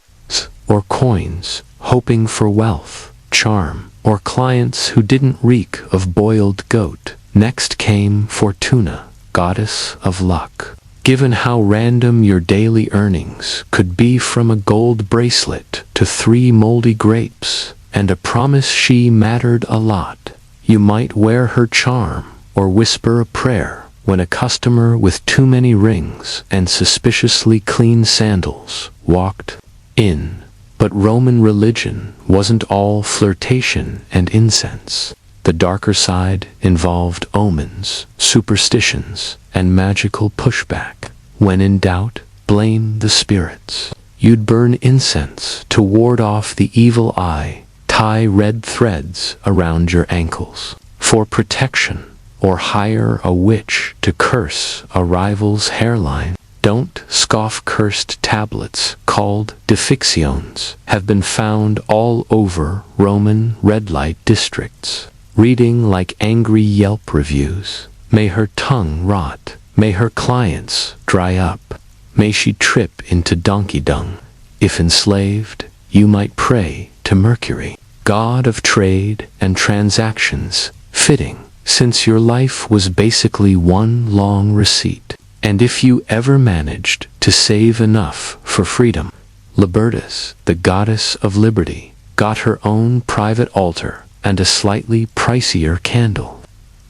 or coins, hoping for wealth, charm, or clients who didn't reek of boiled goat. Next came Fortuna, goddess of luck. Given how random your daily earnings could be, from a gold bracelet to 3 moldy grapes, and a promise she mattered a lot, you might wear her charm or whisper a prayer when a customer with too many rings and suspiciously clean sandals walked in. But Roman religion wasn't all flirtation and incense. The darker side involved omens, superstitions, and magical pushback. When in doubt, blame the spirits. You'd burn incense to ward off the evil eye, tie red threads around your ankles for protection, or hire a witch to curse a rival's hairline. Don't scoff. Cursed tablets called defixiones have been found all over Roman red light districts, reading like angry Yelp reviews. May her tongue rot. May her clients dry up. May she trip into donkey dung. If enslaved, you might pray to Mercury, god of trade and transactions. Fitting, since your life was basically one long receipt. And if you ever managed to save enough for freedom, Libertas, the goddess of liberty, got her own private altar and a slightly pricier candle.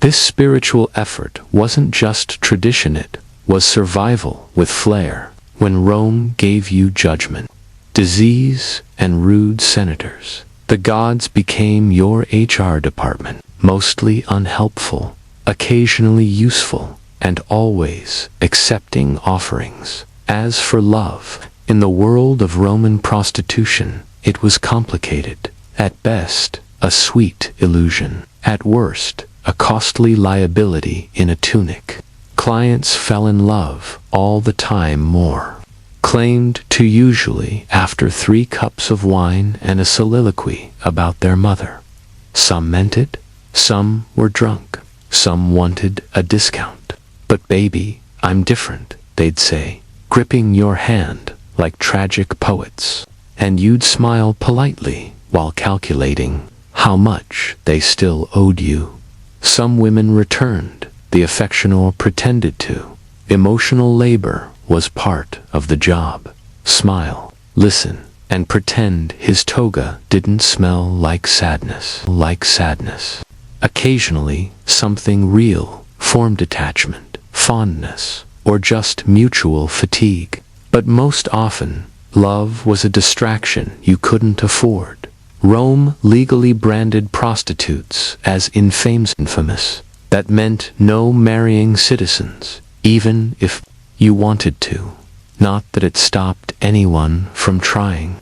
This spiritual effort wasn't just tradition, it was survival with flair. When Rome gave you judgment, disease, and rude senators, the gods became your HR department, mostly unhelpful, occasionally useful, and always accepting offerings. As for love, in the world of Roman prostitution, it was complicated. At best, a sweet illusion. At worst, a costly liability in a tunic. Clients fell in love all the time, more claimed to, usually after 3 cups of wine and a soliloquy about their mother. Some meant it, some were drunk, some wanted a discount. But baby, I'm different, they'd say, gripping your hand like tragic poets. And you'd smile politely while calculating how much they still owed you. Some women returned the affection or pretended to. Emotional labor was part of the job. Smile, listen, and pretend his toga didn't smell like sadness. Occasionally, something real formed attachment, fondness, or just mutual fatigue. But most often, love was a distraction you couldn't afford. Rome legally branded prostitutes as infamous. That meant no marrying citizens, even if you wanted to. Not that it stopped anyone from trying.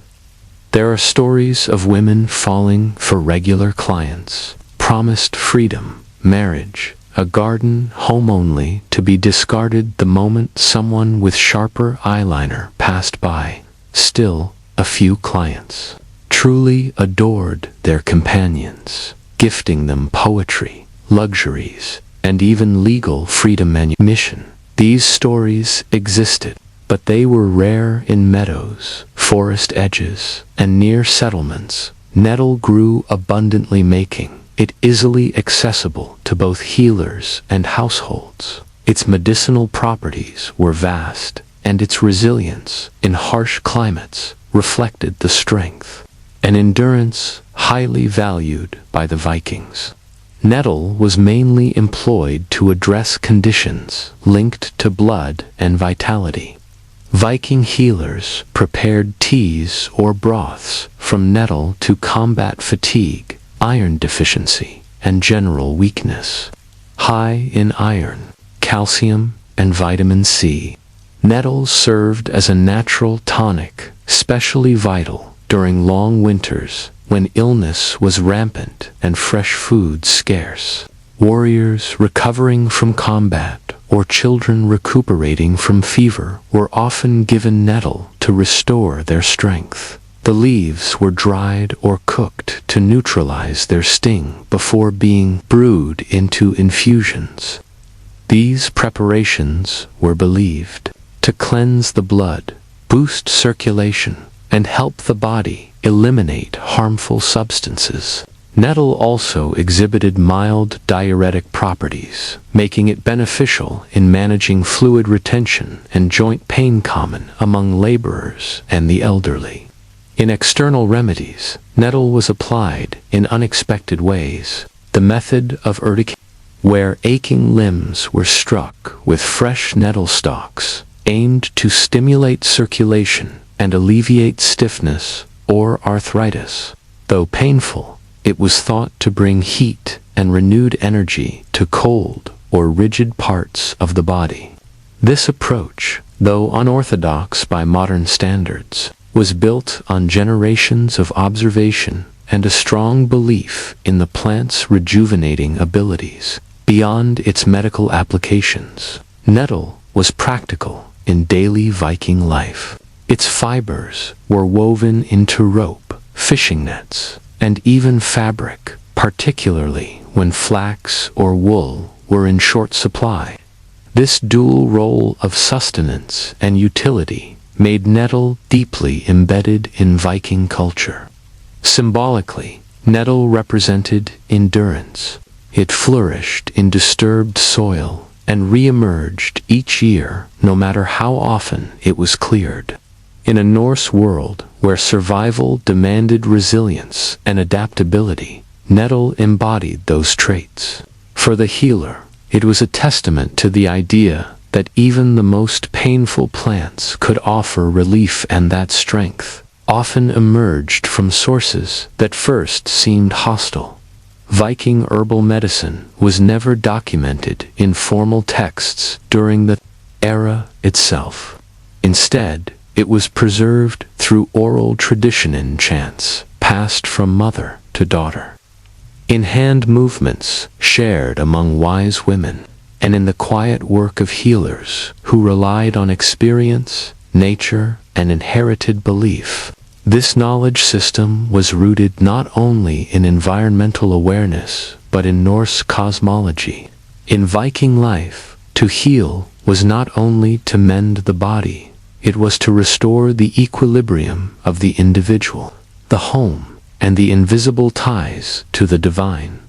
There are stories of women falling for regular clients, promised freedom, marriage, a garden home only to be discarded the moment someone with sharper eyeliner passed by. Still, a few clients truly adored their companions, gifting them poetry, luxuries, and even legal freedom manumission. These stories existed, but they were rare in meadows, forest edges, and near settlements. Nettle grew abundantly, making it easily accessible to both healers and households. Its medicinal properties were vast, and its resilience in harsh climates reflected the strength and endurance highly valued by the Vikings. Nettle was mainly employed to address conditions linked to blood and vitality. Viking healers prepared teas or broths from nettle to combat fatigue, iron deficiency, and general weakness. High in iron, calcium, and vitamin C, nettle served as a natural tonic, especially vital during long winters when illness was rampant and fresh food scarce. Warriors recovering from combat or children recuperating from fever were often given nettle to restore their strength. The leaves were dried or cooked to neutralize their sting before being brewed into infusions. These preparations were believed to cleanse the blood, boost circulation, and help the body eliminate harmful substances. Nettle also exhibited mild diuretic properties, making it beneficial in managing fluid retention and joint pain common among laborers and the elderly. In external remedies, nettle was applied in unexpected ways. The method of urticaria, where aching limbs were struck with fresh nettle stalks, aimed to stimulate circulation and alleviate stiffness or arthritis. Though painful, it was thought to bring heat and renewed energy to cold or rigid parts of the body. This approach, though unorthodox by modern standards, was built on generations of observation and a strong belief in the plant's rejuvenating abilities. Beyond its medical applications, nettle was practical in daily Viking life. Its fibers were woven into rope, fishing nets, and even fabric, particularly when flax or wool were in short supply. This dual role of sustenance and utility made nettle deeply embedded in Viking culture. Symbolically, nettle represented endurance. It flourished in disturbed soil and re-emerged each year, no matter how often it was cleared. In a Norse world where survival demanded resilience and adaptability, nettle embodied those traits. For the healer, it was a testament to the idea that even the most painful plants could offer relief, and that strength often emerged from sources that first seemed hostile. Viking herbal medicine was never documented in formal texts during the era itself. Instead, it was preserved through oral tradition and chants, passed from mother to daughter, in hand movements shared among wise women, and in the quiet work of healers who relied on experience, nature, and inherited belief. This knowledge system was rooted not only in environmental awareness, but in Norse cosmology. In Viking life, to heal was not only to mend the body, it was to restore the equilibrium of the individual, the home, and the invisible ties to the divine.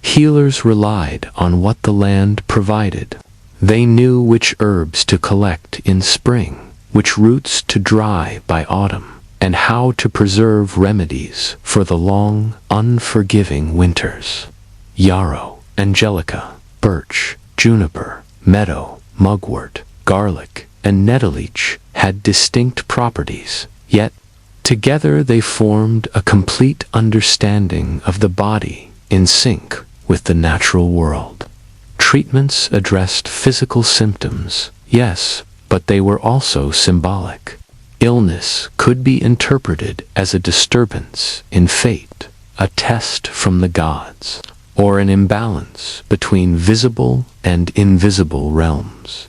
Healers relied on what the land provided. They knew which herbs to collect in spring, which roots to dry by autumn, and how to preserve remedies for the long, unforgiving winters. yarrow, angelica, birch, juniper, meadow, mugwort, garlic, and nettleach had distinct properties, yet together they formed a complete understanding of the body in sync with the natural world. Treatments addressed physical symptoms, yes, but they were also symbolic. Illness could be interpreted as a disturbance in fate, a test from the gods, or an imbalance between visible and invisible realms.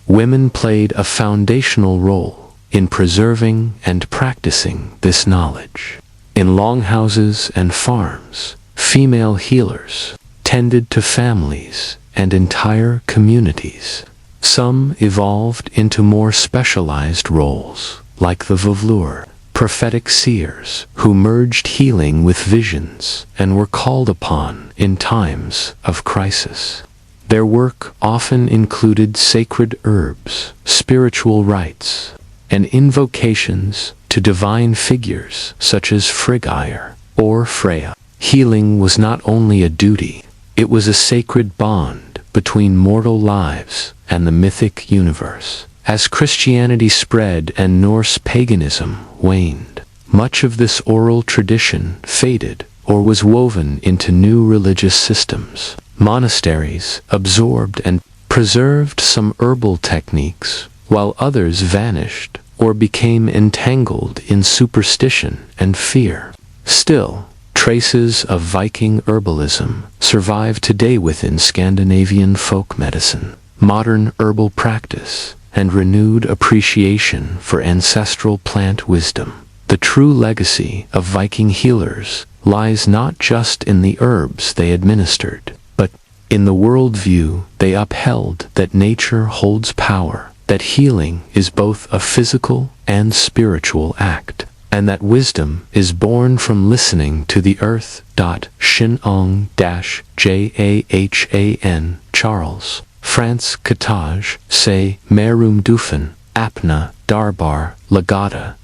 Women played a foundational role in preserving and practicing this knowledge. In longhouses and farms, female healers tended to families and entire communities. Some evolved into more specialized roles, like the vauvelure, prophetic seers who merged healing with visions and were called upon in times of crisis. Their work often included sacred herbs, spiritual rites, and invocations to divine figures such as Frigga or Freya. Healing was not only a duty, it was a sacred bond between mortal lives and the mythic universe. As Christianity spread and Norse paganism waned, much of this oral tradition faded or was woven into new religious systems. Monasteries absorbed and preserved some herbal techniques, while others vanished or became entangled in superstition and fear. Still, traces of Viking herbalism survive today within Scandinavian folk medicine. Modern herbal practice and renewed appreciation for ancestral plant wisdom. The true legacy of Viking healers lies not just in the herbs they administered, but in the worldview they upheld that nature holds power, that healing is both a physical and spiritual act, and that wisdom is born from listening to the earth. Shinong-Jahan Charles France Cottage, say, Merum Dufen, Apna, Darbar, Legata,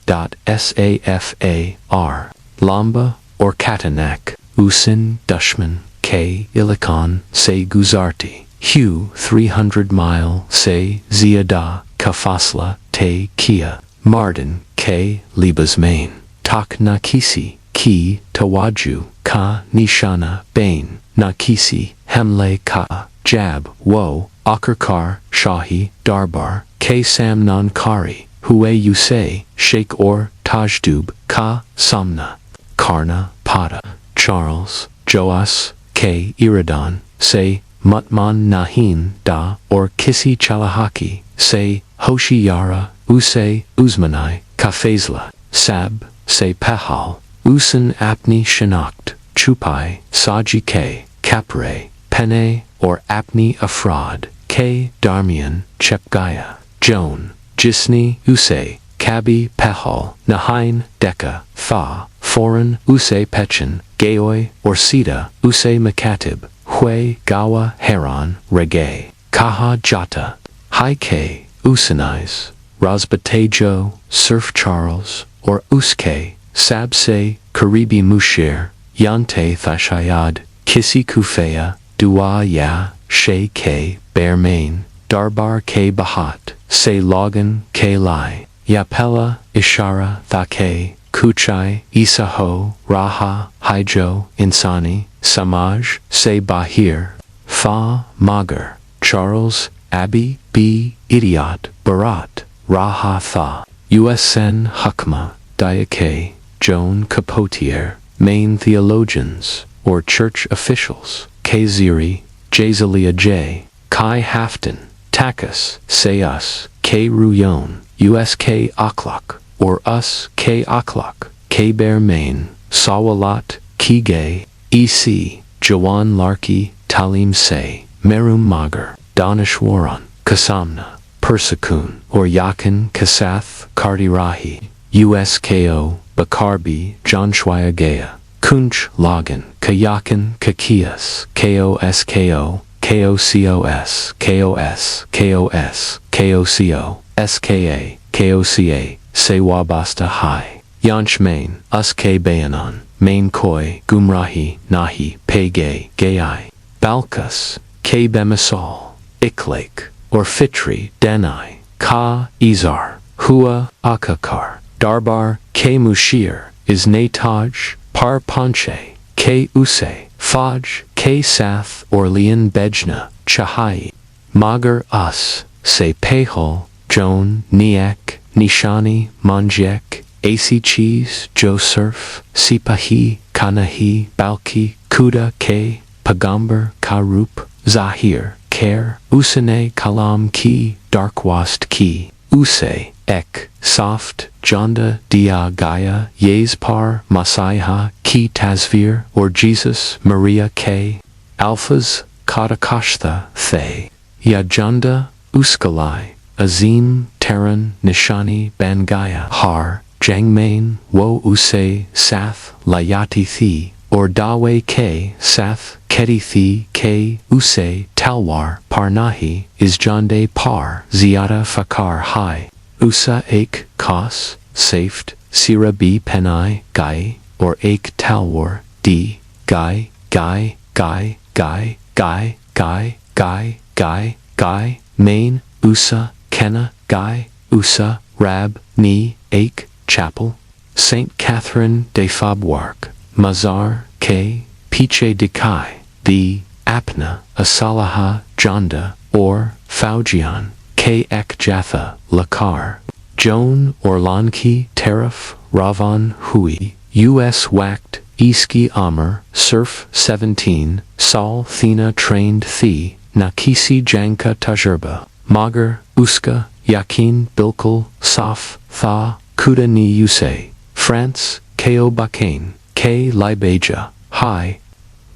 Tha.Safar, Lamba, or Katanak, Usin, Dushman, K. Ilikon, say Guzarti, Hugh 300 mile, say Ziada, Kafasla, Te Kia, Marden, K. Libas Main, Tak Nakisi, Ki, Tawaju, Ka Nishana, Bain, Nakisi, Hemle Ka, Jab, Wo, Akarkar, Shahi, Darbar, K. Samnon Kari, Hue Yusei, Sheikh or Tajdub, Ka, Samna, Karna, Pada, Charles, Joas, K. Iridan, say, Mutman Nahin, Da, or Kisi Chalahaki, say, Hoshiyara, Use, Uzmanai, Kafezla, Sab, say Pehal, Usan Apni Shinakt, Chupai, Saji K, Capre, Pene, or Apni Afrod, K. Darmian, Chepgaya, Joan, Jisni, Use, Kabi, Pehal, Nahain, Deka, Tha, Foreign, Use Pechen, Gaoi, or Sita, Use Makatib, Hue, Gawa, Heron, Reggae, Kaha Jata, Haike, Usanais, Razbatejo, Surf Charles, or Uske, Sabse, Karibi Mushir, Yante Thashayad, Kisi Kufeya, Dua Ya, She K, Bearmain, Darbar K Bahat, Se Logan K Lai, Yapela, Ishara, Thake, Kuchai, Isaho, Raha, Haijo, Insani, Samaj, Se Bahir, Fa, Magar, Charles, Abi, B, Idiot, Barat, Raha Tha, USN Hukma, Dayake, Joan Capotier, main theologians, or church officials, K. Ziri, Jazalia J, Kai Hafton, Takas, Say Us, K. Ruyon, USK Aklak, or Us K. Aklak, K. Bear Main, Sawalat, Kigay, EC, Jawan Larki, Talim Say, Merum Magar, Danishwaran, Kasamna, Persakun, or Yakin Kasath, Kardirahi, USKO, Bakarbi, Janshwayagaya, Kunch Lagan, Kayakan Kakias, KOSKO, KOCOS, KOS, KOS, KOCO, SKA, KOCA, Sewabasta High, Yanchmain, Usk Bayanon, main koi, gumrahi, nahi, pegay, gayai, balkas, k bemisol, iklake, or fitri, denai, ka, izar, hua, akakar, darbar, k mushir, is nataj, par panche, k use, faj, k sath, or lian bejna, chahai, magar us, se pehol, jon, niek, nishani, manjek, AC cheese, joseph, sipahi, kanahi, balki, kuda, k, pagamber, karup, zahir, ker, usane, kalam ki, darkwast ki, use, ek, soft, janda, dia, gaya, yezpar, masaiha, ki tasvir, or Jesus, Maria k, alphas, katakashtha, the, yajanda, uskalai, azim, Taran, Nishani, Bangaya, Har, Jangmain, Wo Use, Sath, Layati Thi, or Dawe K, Sath, Keti Thi, K, Use, Talwar, Parnahi, is Jande Par, Ziada Fakar Hai, Usa Ek, Kos, Saft, Sira B Penai, Gai, or Ek Talwar, D, Gai, Gai, Gai, Gai, Gai, Gai, Gai, Gai, Gai, Main, Usa, Kenna, Guy, Usa, Rab, Ni, Ake, Chapel, Saint Catherine de Fabwark, Mazar, K, Piche de Kai, the, Apna, Asalaha, Janda, or, Faujian, K. Ek Jatha, Lakar, Joan, Orlanki, Tariff, Ravan, Hui, U.S. Whacked, Iski Amr, Surf 17, Sal Thina Trained Thi, Nakisi Janka Tajurba, Magar, Uska, Yakin, Bilkul, Saf, Tha, Kuda Ni Yuse, France, Ko Bakain, K. Libeja, Hai,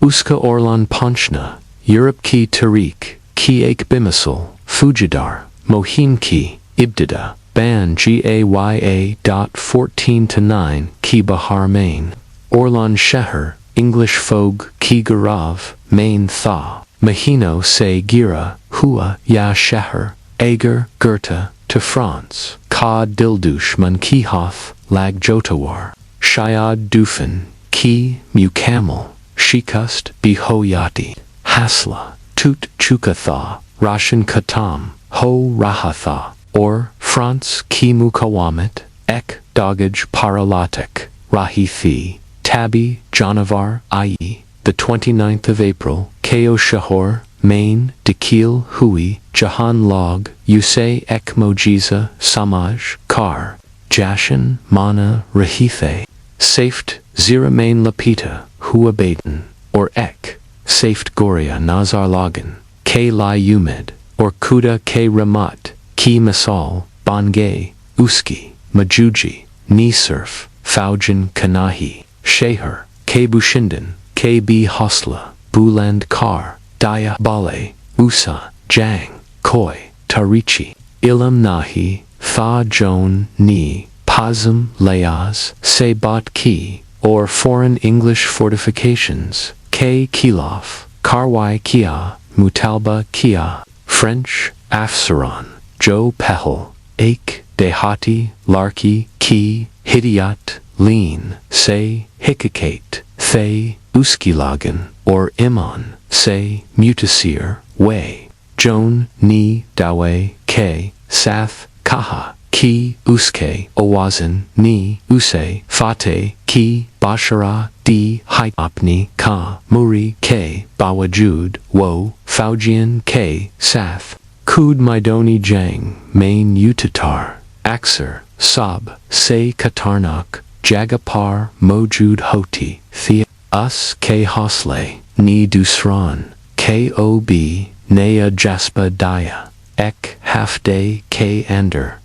Uska Orlan Panchna, Europe Ki Tariq, Ki Ek Bimisal, Fujidar, Mohin Ki, Ibdida, Ban Gaya. 14-9, Ki Bahar Main, Orlan Sheher, English Fog, Ki Garav, Main Tha, Mahino Se Gira, Hua, Ya Sheher, Ager, Goethe, to France, Ka Dildush Man Kihoth, Lag Jotawar, Shayad Dufin, Ki, Mukamel, Shikust, Bihoyati, Hasla, Tut Chukatha, Rashan Katam, Ho Rahatha, or, France, Ki Mukawamit, Ek, Dogage Paralatik, Rahithi, Tabi, Janavar, i.e., the 29th of April, Ko Shahor, Main, Dekil, Hui, Jahan Log, Yusei Ek Mojiza, Samaj, Kar, Jashan, Mana, Rahithe, Saft, Zira Main Lapita, Hua Baden, or Ek, Saft Goria Nazar Lagan, K Lai Umed, or Kuda K Ramat, Ki Masal, Bangay, Uski, Majuji, Nisurf, Faujin Kanahi, Sheher, K Bushindan, K B Hosla, Buland Kar, Daya Bale, Usa, Jang, Koi, Tarichi, Ilam Nahi, Tha Joan, Ni, Pazam, Layaz, Sebat Ki, or Foreign English Fortifications, K. Kilof, Karwai Kia, Mutalba Kia, French, Afsaran, Jo Pehel, Ake, Dehati, Larki, Ki, Hidiat, Lean, Say, Hikakate, Thay, Uskilagan, or Iman, Say, Mutasir, Way, Joan, Ni, Dawe, K, Sath, Kaha, Ki, Uske, Owazan, Ni, Use, Fate, Ki, Bashara, Di, Haitapni, Ka, Muri, K, Bawajud, Wo, Faujian, K, Sath, Kud Maidoni Jang, Main Utatar, Axer, Sab, Say Katarnak, Jagapar, Mojud Hoti, Thea, Us, K Hosle, Ni Dusran, K.O.B., Nea Jaspa Daya, Ek, Half Day, K Ander,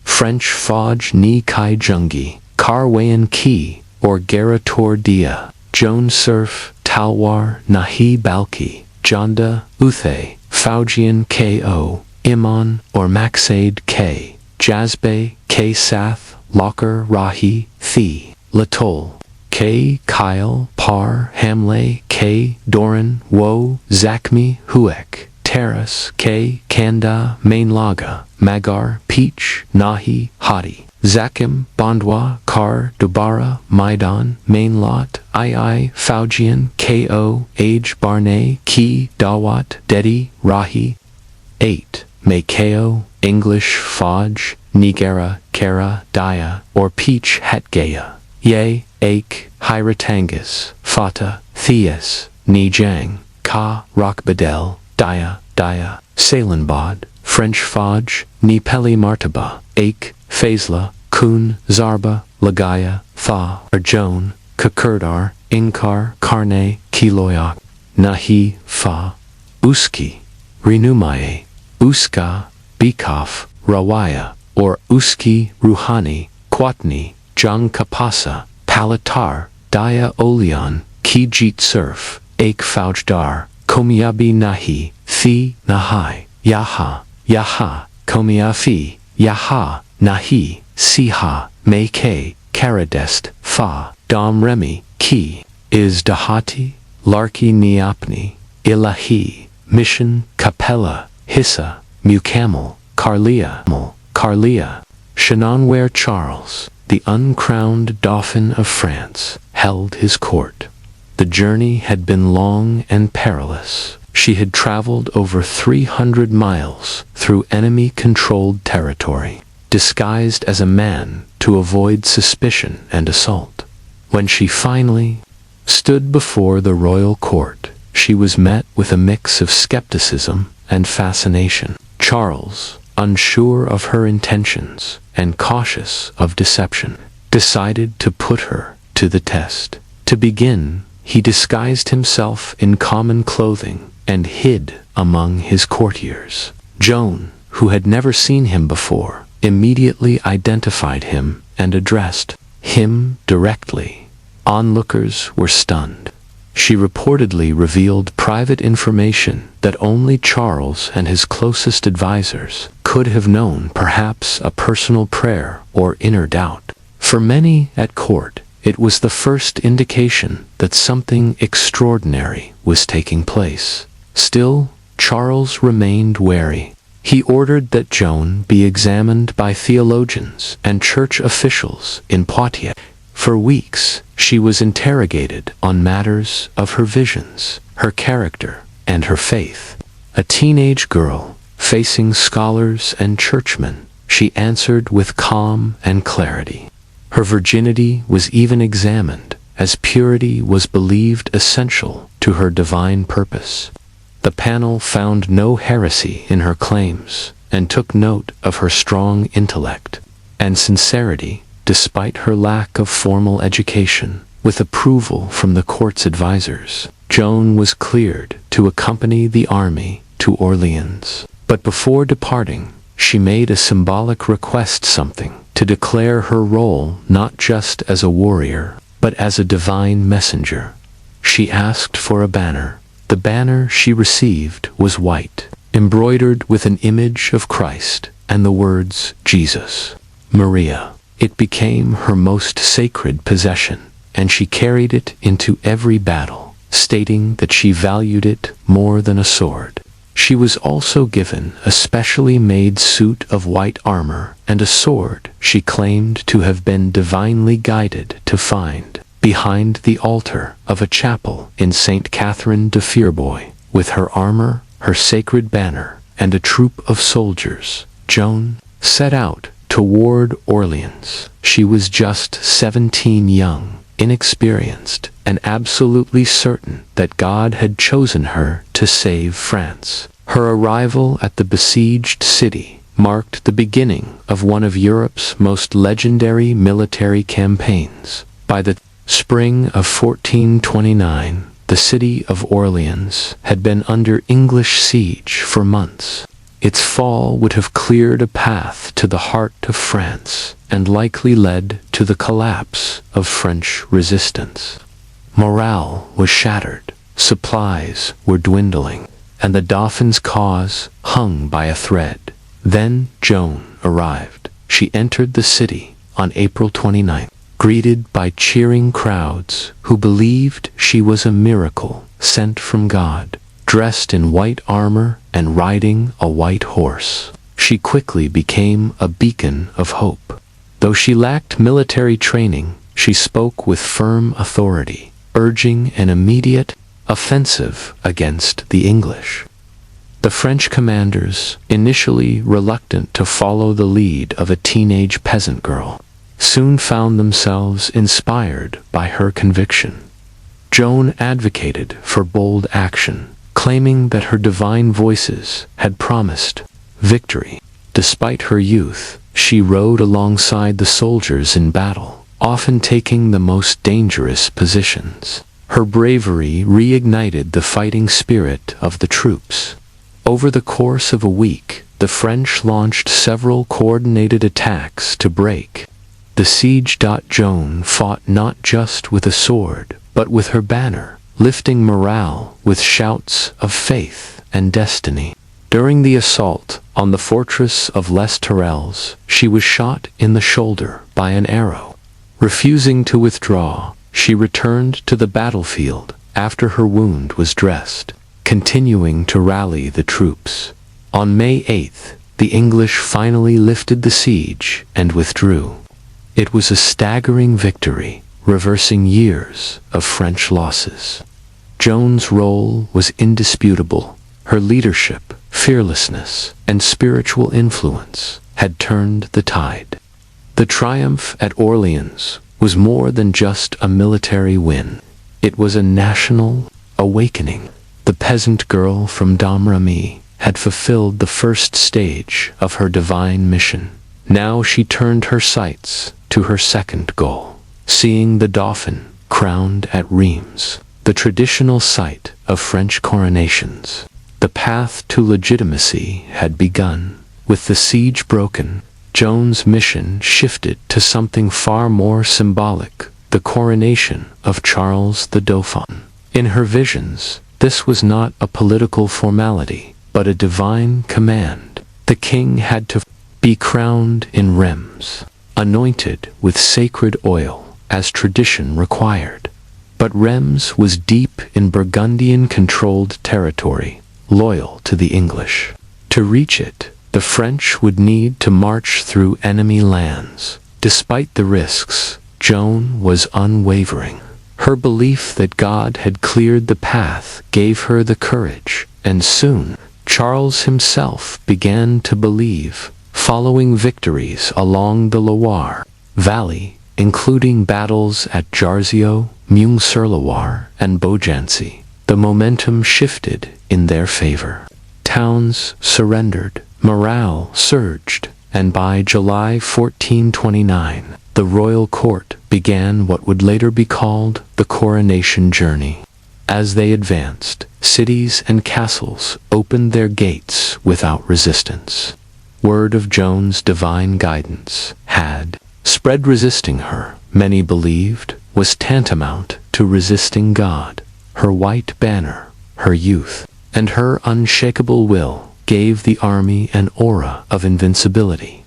French Faj Ni Kai Jungi, Karwayan Ki, or Garator Dia, Joan Surf, Talwar, Nahi Balki, Janda, Uthe, Faujian K.O., Iman, or Maxaid K, Jazbe, K Sath, Locker Rahi, Thi, Latol, K. Kyle, Par, Hamle, K. Doran, Wo, Zakmi, Huek, Terrace, K. Kanda, Mainlaga, Magar, Peach, Nahi, Hadi, Zakim, Bondwa, Kar, Dubara, Maidan, Mainlot, II, Faujian, Ko, Age, Barnay, Ki, Dawat, Dedi, Rahi. 8. Makeo, English, Faj, Nigera, Kara, Daya, or Peach Hetgaya. Ye, Ake, Hiratangas, Fata, Theas, Nijang, Ka, Rokbadel, Daya, Daya, Salanbad, French Faj, Nipeli Martaba, Ake, Faisla, Kun, Zarba, Lagaya, Tha, Arjon, Kakurdar, Inkar, Karne, Kiloyak, Nahi, Fa, Uski, Rinumaye, Uska, Bikaf, Rawaya, or Uski, Ruhani, Kwatni, Jang Kapasa, Palatar, Daya Olian, Kijit Surf, Ake Faujdar, Komiabi Nahi, Thi, Nahai, Yaha, Yaha, Komiafi, Yaha, Nahi, Siha, Make, Karadest, Fa, Dom Remi, Ki, Is Dahati, Larki Niapni, Ilahi, Mission, Capella, Hissa, Mukamel, Carlia, Chenonware Charles, the uncrowned Dauphin of France, held his court. The journey had been long and perilous. She had traveled over 300 miles through enemy-controlled territory, disguised as a man to avoid suspicion and assault. When she finally stood before the royal court, she was met with a mix of skepticism and fascination. Charles, unsure of her intentions and cautious of deception, decided to put her to the test. To begin, he disguised himself in common clothing and hid among his courtiers. Joan, who had never seen him before, immediately identified him and addressed him directly. Onlookers were stunned. She reportedly revealed private information that only Charles and his closest advisors could have known, perhaps a personal prayer or inner doubt. For many at court, it was the first indication that something extraordinary was taking place. Still, Charles remained wary. He ordered that Joan be examined by theologians and church officials in Poitiers. For weeks, she was interrogated on matters of her visions, her character, and her faith. A teenage girl, facing scholars and churchmen, she answered with calm and clarity. Her virginity was even examined, as purity was believed essential to her divine purpose. The panel found no heresy in her claims, and took note of her strong intellect and sincerity, despite her lack of formal education. With approval from the court's advisors, Joan was cleared to accompany the army to Orleans. But before departing, she made a symbolic request, something to declare her role not just as a warrior, but as a divine messenger. She asked for a banner. The banner she received was white, embroidered with an image of Christ and the words Jesus, Maria. It became her most sacred possession, and she carried it into every battle, stating that she valued it more than a sword. She was also given a specially made suit of white armor and a sword she claimed to have been divinely guided to find behind the altar of a chapel in St. Catherine de Fierbois. With her armor, her sacred banner, and a troop of soldiers, Joan set out toward Orleans. She was just 17, young, inexperienced, and absolutely certain that God had chosen her to save France. Her arrival at the besieged city marked the beginning of one of Europe's most legendary military campaigns. By the spring of 1429, the city of Orleans had been under English siege for months. Its fall would have cleared a path to the heart of France and likely led to the collapse of French resistance. Morale was shattered, supplies were dwindling, and the Dauphin's cause hung by a thread. Then Joan arrived. She entered the city on April 29th, greeted by cheering crowds who believed she was a miracle sent from God. Dressed in white armor and riding a white horse, she quickly became a beacon of hope. Though she lacked military training, she spoke with firm authority, urging an immediate offensive against the English. The French commanders, initially reluctant to follow the lead of a teenage peasant girl, soon found themselves inspired by her conviction. Joan advocated for bold action, claiming that her divine voices had promised victory. Despite her youth, she rode alongside the soldiers in battle, often taking the most dangerous positions. Her bravery reignited the fighting spirit of the troops. Over the course of a week, the French launched several coordinated attacks to break the siege. Joan fought not just with a sword, but with her banner, lifting morale with shouts of faith and destiny. During the assault on the fortress of Les Tourelles, she was shot in the shoulder by an arrow. Refusing to withdraw, she returned to the battlefield after her wound was dressed, continuing to rally the troops. On May 8th, the English finally lifted the siege and withdrew. It was a staggering victory, reversing years of French losses. Joan's role was indisputable. Her leadership, fearlessness, and spiritual influence had turned the tide. The triumph at Orleans was more than just a military win. It was a national awakening. The peasant girl from Domremy had fulfilled the first stage of her divine mission. Now she turned her sights to her second goal, seeing the Dauphin crowned at Reims, the traditional site of French coronations. The path to legitimacy had begun. With the siege broken, Joan's mission shifted to something far more symbolic, the coronation of Charles the Dauphin. In her visions, this was not a political formality, but a divine command. The king had to be crowned in Reims, anointed with sacred oil, as tradition required. But Reims was deep in Burgundian-controlled territory, loyal to the English. To reach it, the French would need to march through enemy lands. Despite the risks, Joan was unwavering. Her belief that God had cleared the path gave her the courage, and soon, Charles himself began to believe, following victories along the Loire Valley, including battles at Jarzio, Meung-sur-Loire, and Beaugency. The momentum shifted in their favor. Towns surrendered, morale surged, and by July 1429, the royal court began what would later be called the coronation journey. As they advanced, cities and castles opened their gates without resistance. Word of Joan's divine guidance had spread. Resisting her, many believed, was tantamount to resisting God. Her white banner, her youth, and her unshakable will gave the army an aura of invincibility.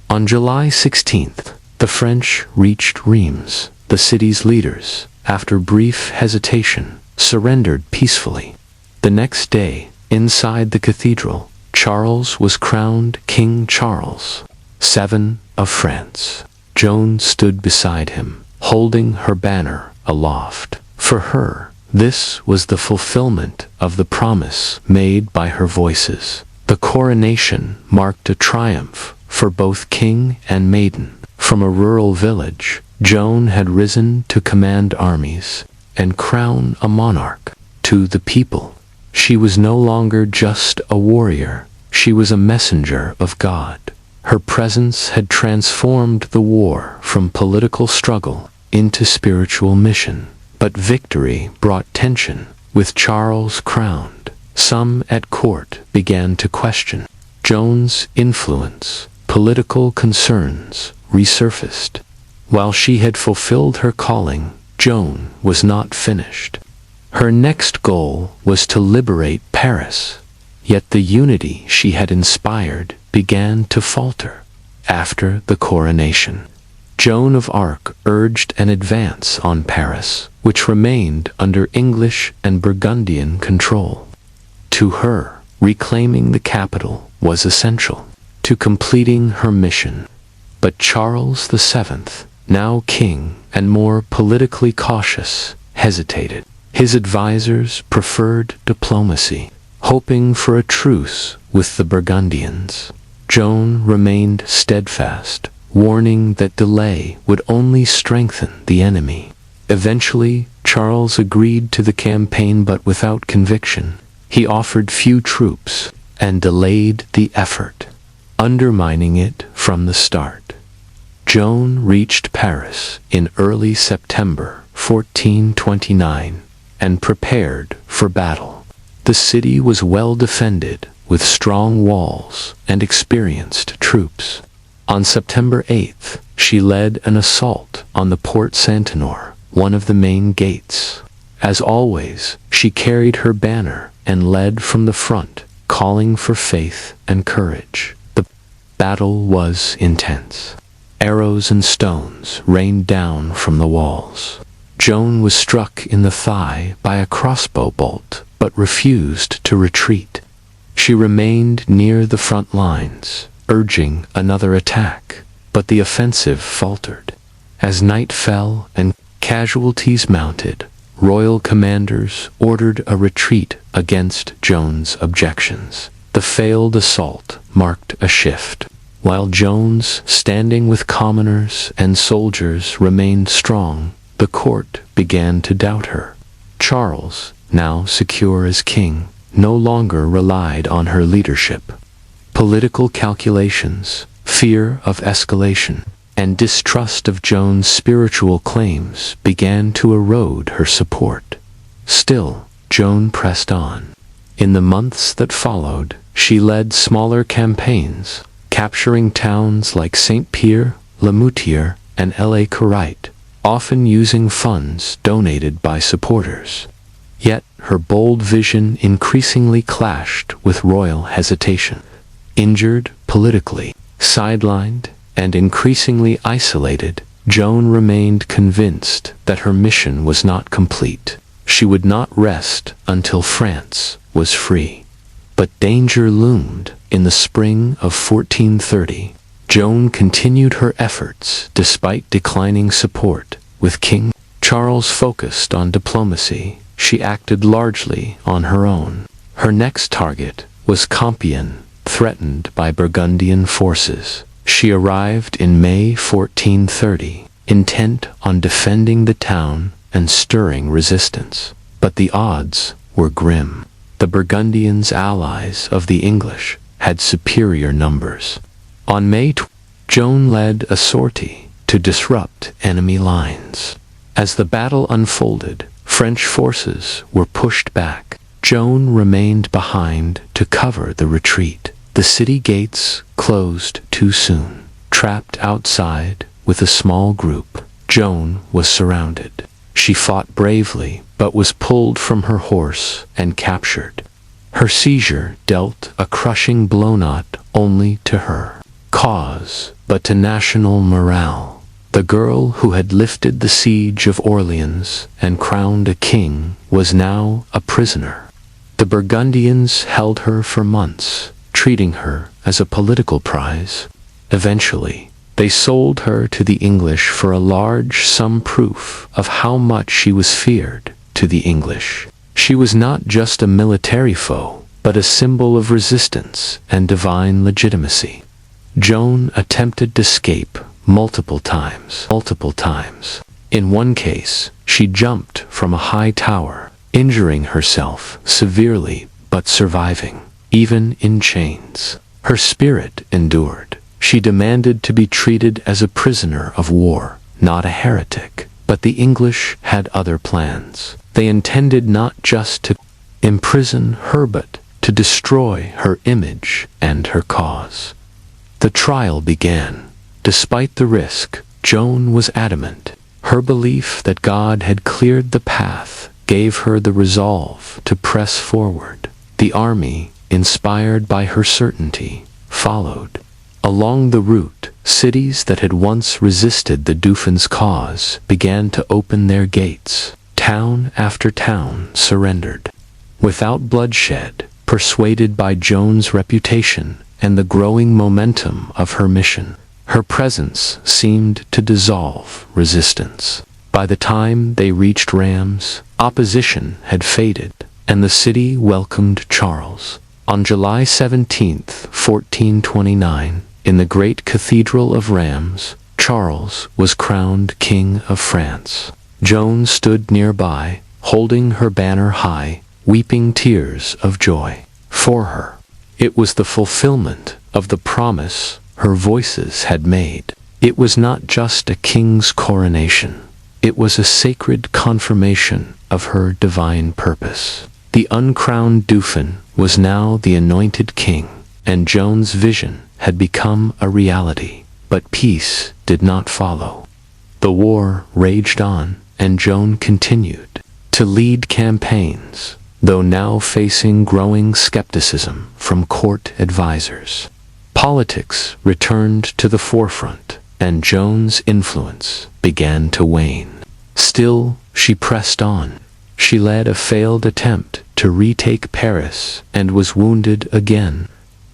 On July 16th, the French reached Reims. The city's leaders, after brief hesitation, surrendered peacefully. The next day, inside the cathedral, Charles was crowned King Charles VII of France. Joan stood beside him, holding her banner aloft. For her, this was the fulfillment of the promise made by her voices. The coronation marked a triumph for both king and maiden. From a rural village, Joan had risen to command armies and crown a monarch. To the people, she was no longer just a warrior, she was a messenger of God. Her presence had transformed the war from political struggle into spiritual mission. But victory brought tension. With Charles crowned, some at court began to question Joan's influence. Political concerns resurfaced. While she had fulfilled her calling, Joan was not finished. Her next goal was to liberate Paris. Yet the unity she had inspired began to falter. After the coronation, Joan of Arc urged an advance on Paris, which remained under English and Burgundian control. To her, reclaiming the capital was essential to completing her mission. But Charles VII, now king and more politically cautious, hesitated. His advisors preferred diplomacy, hoping for a truce with the Burgundians. Joan remained steadfast, warning that delay would only strengthen the enemy. Eventually, Charles agreed to the campaign, but without conviction. He offered few troops and delayed the effort, undermining it from the start. Joan reached Paris in early September 1429 and prepared for battle. The city was well defended, with strong walls and experienced troops. On September 8th, she led an assault on the Porte Saint-Honor, one of the main gates. As always, she carried her banner and led from the front, calling for faith and courage. The battle was intense. Arrows and stones rained down from the walls. Joan was struck in the thigh by a crossbow bolt, but refused to retreat. She remained near the front lines, urging another attack, but the offensive faltered. As night fell and casualties mounted, royal commanders ordered a retreat against Joan's objections. The failed assault marked a shift. While Joan's standing with commoners and soldiers remained strong, the court began to doubt her. Charles, now secure as king, no longer relied on her leadership. Political calculations, fear of escalation, and distrust of Joan's spiritual claims began to erode her support. Still, Joan pressed on. In the months that followed, she led smaller campaigns, capturing towns like Saint-Pierre, Le Moutier, and La Courite, often using funds donated by supporters. Yet her bold vision increasingly clashed with royal hesitation. Injured politically, sidelined, and increasingly isolated, Joan remained convinced that her mission was not complete. She would not rest until France was free. But danger loomed. In the spring of 1430, Joan continued her efforts despite declining support. With King Charles focused on diplomacy, she acted largely on her own. Her next target was Compiègne, threatened by Burgundian forces. She arrived in May 1430, intent on defending the town and stirring resistance. But the odds were grim. The Burgundians, allies of the English, had superior numbers. On May 12th, Joan led a sortie to disrupt enemy lines. As the battle unfolded, French forces were pushed back. Joan remained behind to cover the retreat. The city gates closed too soon. Trapped outside with a small group, Joan was surrounded. She fought bravely, but was pulled from her horse and captured. Her seizure dealt a crushing blow not only to her cause, but to national morale. The girl who had lifted the siege of Orleans and crowned a king was now a prisoner. The Burgundians held her for months, treating her as a political prize. Eventually, they sold her to the English for a large sum, proof of how much she was feared to the English. She was not just a military foe, but a symbol of resistance and divine legitimacy. Joan attempted to escape multiple times. In one case, she jumped from a high tower, injuring herself severely but surviving. Even in chains, her spirit endured. She demanded to be treated as a prisoner of war, not a heretic. But the English had other plans. They intended not just to imprison her, but to destroy her image and her cause. The trial began. Despite the risk, Joan was adamant. Her belief that God had cleared the path gave her the resolve to press forward. The army, inspired by her certainty, followed. Along the route, cities that had once resisted the Dauphin's cause began to open their gates. Town after town surrendered. Without bloodshed, persuaded by Joan's reputation and the growing momentum of her mission, Her presence seemed to dissolve resistance. By the time they reached Rheims, opposition had faded, and the city welcomed Charles. On July 17, 1429, in the great cathedral of Rheims, Charles was crowned King of France. Joan stood nearby, holding her banner high, weeping tears of joy. For her, it was the fulfillment of the promise her voices had made. It was not just a king's coronation. It was a sacred confirmation of her divine purpose. The uncrowned Dauphin was now the anointed king, and Joan's vision had become a reality. But peace did not follow. The war raged on, and Joan continued to lead campaigns, though now facing growing skepticism from court advisors. Politics returned to the forefront, and Joan's influence began to wane. Still, she pressed on. She led a failed attempt to retake Paris and was wounded again.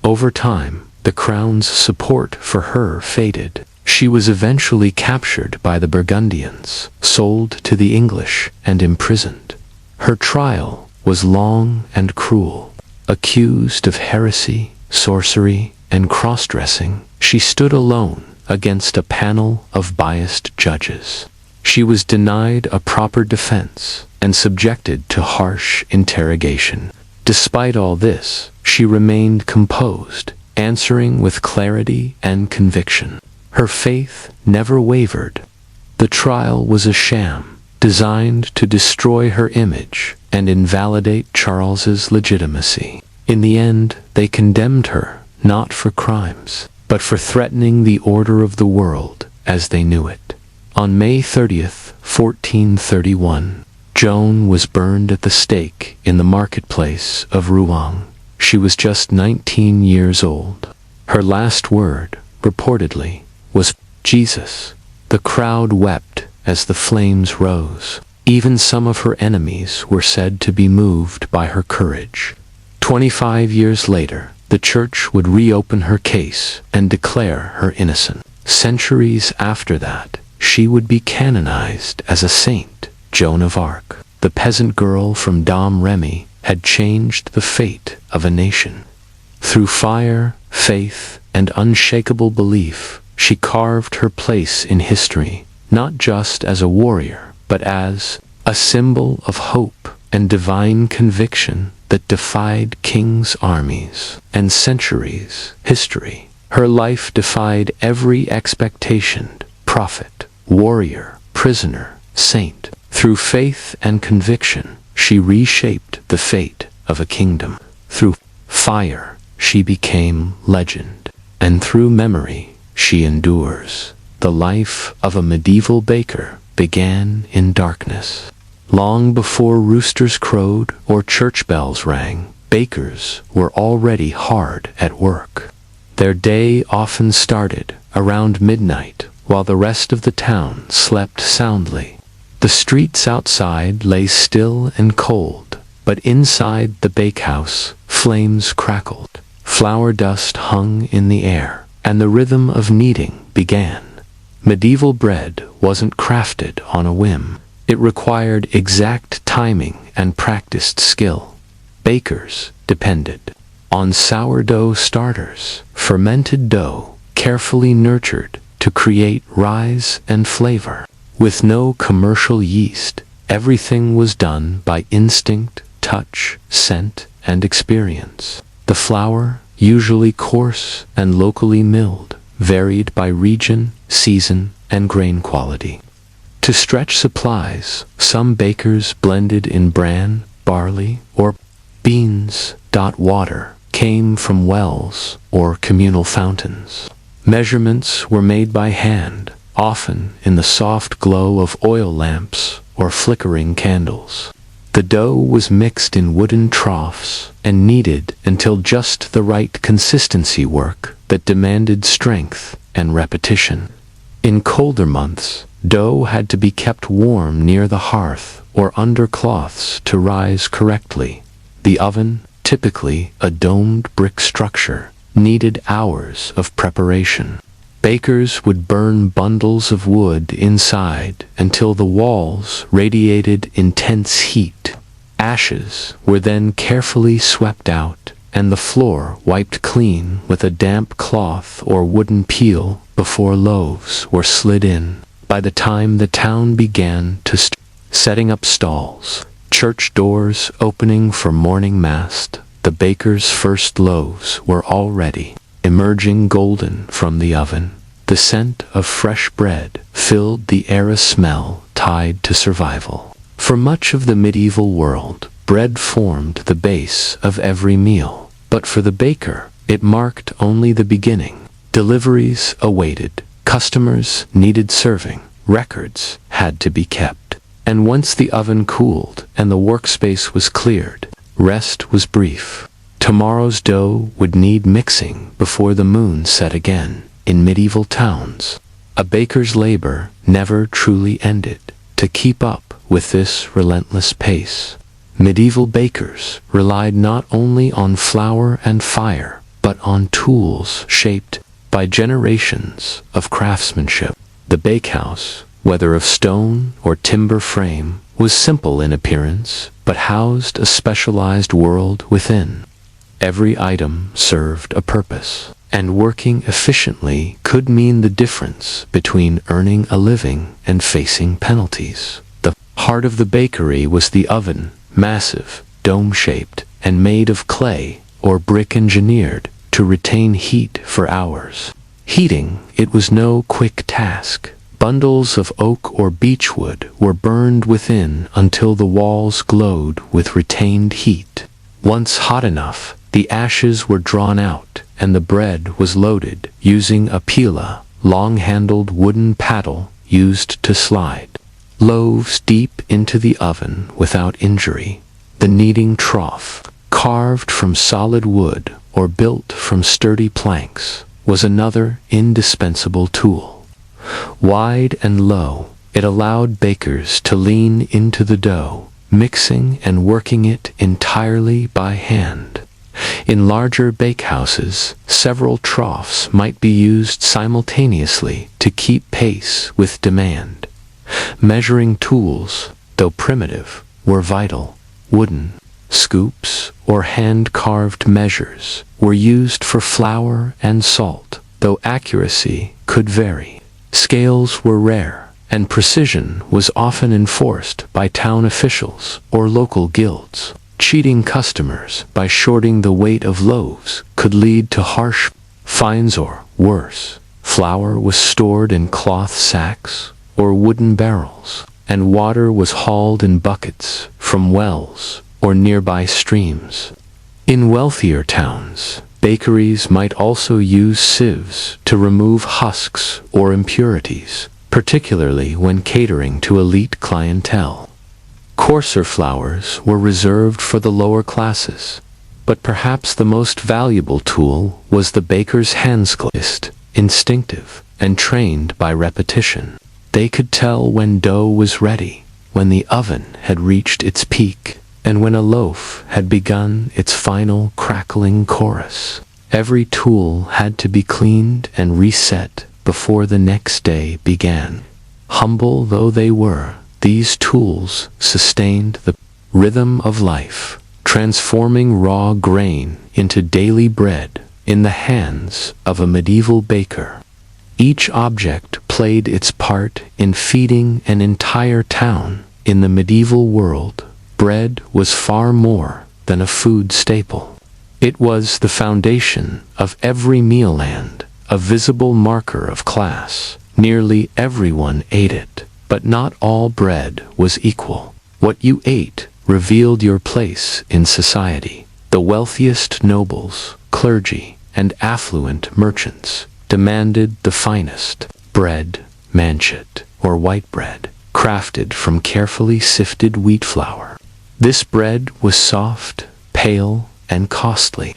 Over time, the crown's support for her faded. She was eventually captured by the Burgundians, sold to the English, and imprisoned. Her trial was long and cruel. Accused of heresy, sorcery, and cross-dressing, she stood alone against a panel of biased judges. She was denied a proper defense and subjected to harsh interrogation. Despite all this, she remained composed, answering with clarity and conviction. Her faith never wavered. The trial was a sham, designed to destroy her image and invalidate Charles's legitimacy. In the end, they condemned her, not for crimes, but for threatening the order of the world as they knew it. On May 30th, 1431, Joan was burned at the stake in the marketplace of Rouen. She was just 19 years old. Her last word, reportedly, was Jesus. The crowd wept as the flames rose. Even some of her enemies were said to be moved by her courage. 25 years later, the church would reopen her case and declare her innocent. Centuries after that, she would be canonized as a saint. Joan of Arc, the peasant girl from Domremy, had changed the fate of a nation. Through fire, faith, and unshakable belief, she carved her place in history, not just as a warrior, but as a symbol of hope and divine conviction that defied kings' armies and centuries' history. Her life defied every expectation: prophet, warrior, prisoner, saint. Through faith and conviction, she reshaped the fate of a kingdom. Through fire, she became legend. And through memory, she endures. The life of a medieval baker began in darkness. Long before roosters crowed or church bells rang, bakers were already hard at work. Their day often started around midnight, while the rest of the town slept soundly. The streets outside lay still and cold, but inside the bakehouse, flames crackled. Flour dust hung in the air, and the rhythm of kneading began. Medieval bread wasn't crafted on a whim. It required exact timing and practiced skill. Bakers depended on sourdough starters, fermented dough, carefully nurtured to create rise and flavor. With no commercial yeast, everything was done by instinct, touch, scent, and experience. The flour, usually coarse and locally milled, varied by region, season, and grain quality. To stretch supplies, some bakers blended in bran, barley, or beans. Water came from wells or communal fountains. Measurements were made by hand, often in the soft glow of oil lamps or flickering candles. The dough was mixed in wooden troughs and kneaded until just the right consistency, work that demanded strength and repetition. In colder months, dough had to be kept warm near the hearth or under cloths to rise correctly. The oven, typically a domed brick structure, needed hours of preparation. Bakers would burn bundles of wood inside until the walls radiated intense heat. Ashes were then carefully swept out, and the floor wiped clean with a damp cloth or wooden peel before loaves were slid in. By the time the town began to setting up stalls, church doors opening for morning mass, the baker's first loaves were already emerging golden from the oven. The scent of fresh bread filled the air, a smell tied to survival. For much of the medieval world, bread formed the base of every meal, but for the baker, it marked only the beginning. Deliveries awaited, customers needed serving, records had to be kept. And once the oven cooled and the workspace was cleared, rest was brief. Tomorrow's dough would need mixing before the moon set again. In medieval towns, a baker's labor never truly ended. To keep up with this relentless pace, medieval bakers relied not only on flour and fire, but on tools shaped by generations of craftsmanship. The bakehouse, whether of stone or timber frame, was simple in appearance, but housed a specialized world within. Every item served a purpose, and working efficiently could mean the difference between earning a living and facing penalties. The heart of the bakery was the oven, massive, dome-shaped, and made of clay or brick engineered to retain heat for hours. Heating it was no quick task. Bundles of oak or beechwood were burned within until the walls glowed with retained heat. Once hot enough, the ashes were drawn out, and the bread was loaded using a pila, long-handled wooden paddle used to slide loaves deep into the oven without injury. The kneading trough, carved from solid wood or built from sturdy planks, was another indispensable tool. Wide and low, it allowed bakers to lean into the dough, mixing and working it entirely by hand. In larger bakehouses, several troughs might be used simultaneously to keep pace with demand. Measuring tools, though primitive, were vital. Wooden scoops or hand-carved measures were used for flour and salt, though accuracy could vary. Scales were rare, and precision was often enforced by town officials or local guilds. Cheating customers by shorting the weight of loaves could lead to harsh fines or, worse, flour was stored in cloth sacks or wooden barrels, and water was hauled in buckets from wells or nearby streams. In wealthier towns, bakeries might also use sieves to remove husks or impurities, particularly when catering to elite clientele. Coarser flours were reserved for the lower classes, but perhaps the most valuable tool was the baker's handsclist, instinctive and trained by repetition. They could tell when dough was ready, when the oven had reached its peak, and when a loaf had begun its final crackling chorus. Every tool had to be cleaned and reset before the next day began. Humble though they were, these tools sustained the rhythm of life, transforming raw grain into daily bread in the hands of a medieval baker. Each object played its part in feeding an entire town. In the medieval world, bread was far more than a food staple. It was the foundation of every meal and a visible marker of class. Nearly everyone ate it, but not all bread was equal. What you ate revealed your place in society. The wealthiest nobles, clergy, and affluent merchants demanded the finest bread, manchet, or white bread, crafted from carefully sifted wheat flour. This bread was soft, pale, and costly.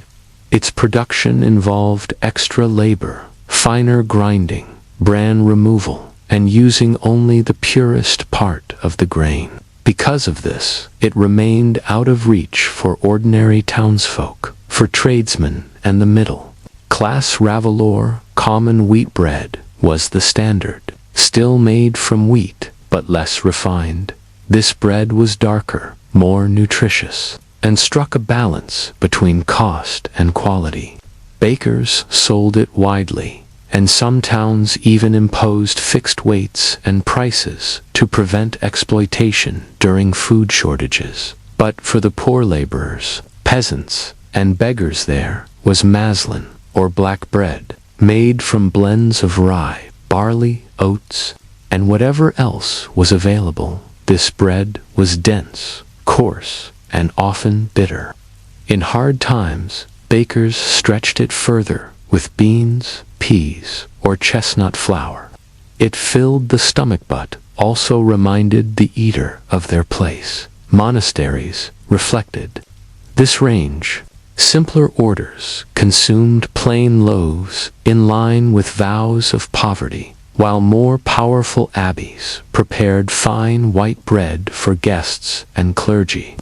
Its production involved extra labor, finer grinding, bran removal, and using only the purest part of the grain. Because of this, it remained out of reach for ordinary townsfolk, for tradesmen and the middle class. Class Ravelor, common wheat bread, was the standard, still made from wheat, but less refined. This bread was darker, more nutritious, and struck a balance between cost and quality. Bakers sold it widely, and some towns even imposed fixed weights and prices to prevent exploitation during food shortages. But for the poor laborers, peasants, and beggars there was maslin, or black bread, made from blends of rye, barley, oats, and whatever else was available. This bread was dense, coarse, and often bitter. In hard times, bakers stretched it further with beans, peas, or chestnut flour. It filled the stomach but also reminded the eater of their place. Monasteries reflected this range. Simpler orders consumed plain loaves in line with vows of poverty, while more powerful abbeys prepared fine white bread for guests and clergy.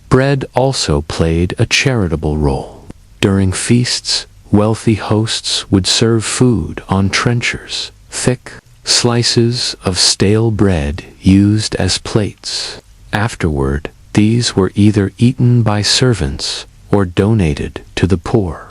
Bread also played a charitable role. During feasts, wealthy hosts would serve food on trenchers, thick slices of stale bread used as plates. Afterward, these were either eaten by servants or donated to the poor.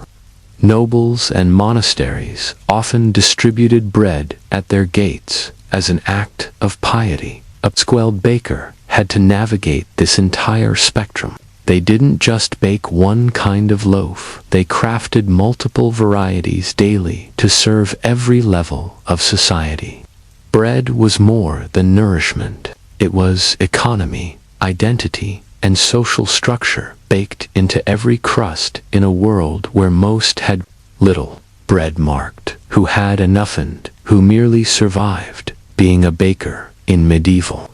Nobles and monasteries often distributed bread at their gates as an act of piety. A skilled baker had to navigate this entire spectrum. They didn't just bake one kind of loaf, they crafted multiple varieties daily to serve every level of society. Bread was more than nourishment. It was economy, identity, and social structure baked into every crust in a world where most had little. Bread marked who had enough and who merely survived. Being a baker in medieval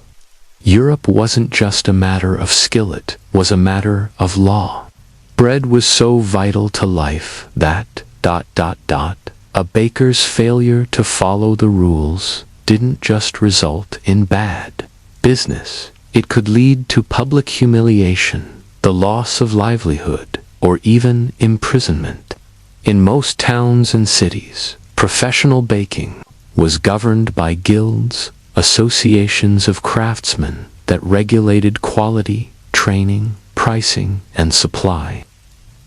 Europe wasn't just a matter of skill, it was a matter of law. Bread was so vital to life that a baker's failure to follow the rules didn't just result in bad business. It could lead to public humiliation, the loss of livelihood, or even imprisonment. In most towns and cities, professional baking was governed by guilds, associations of craftsmen that regulated quality, training, pricing, and supply.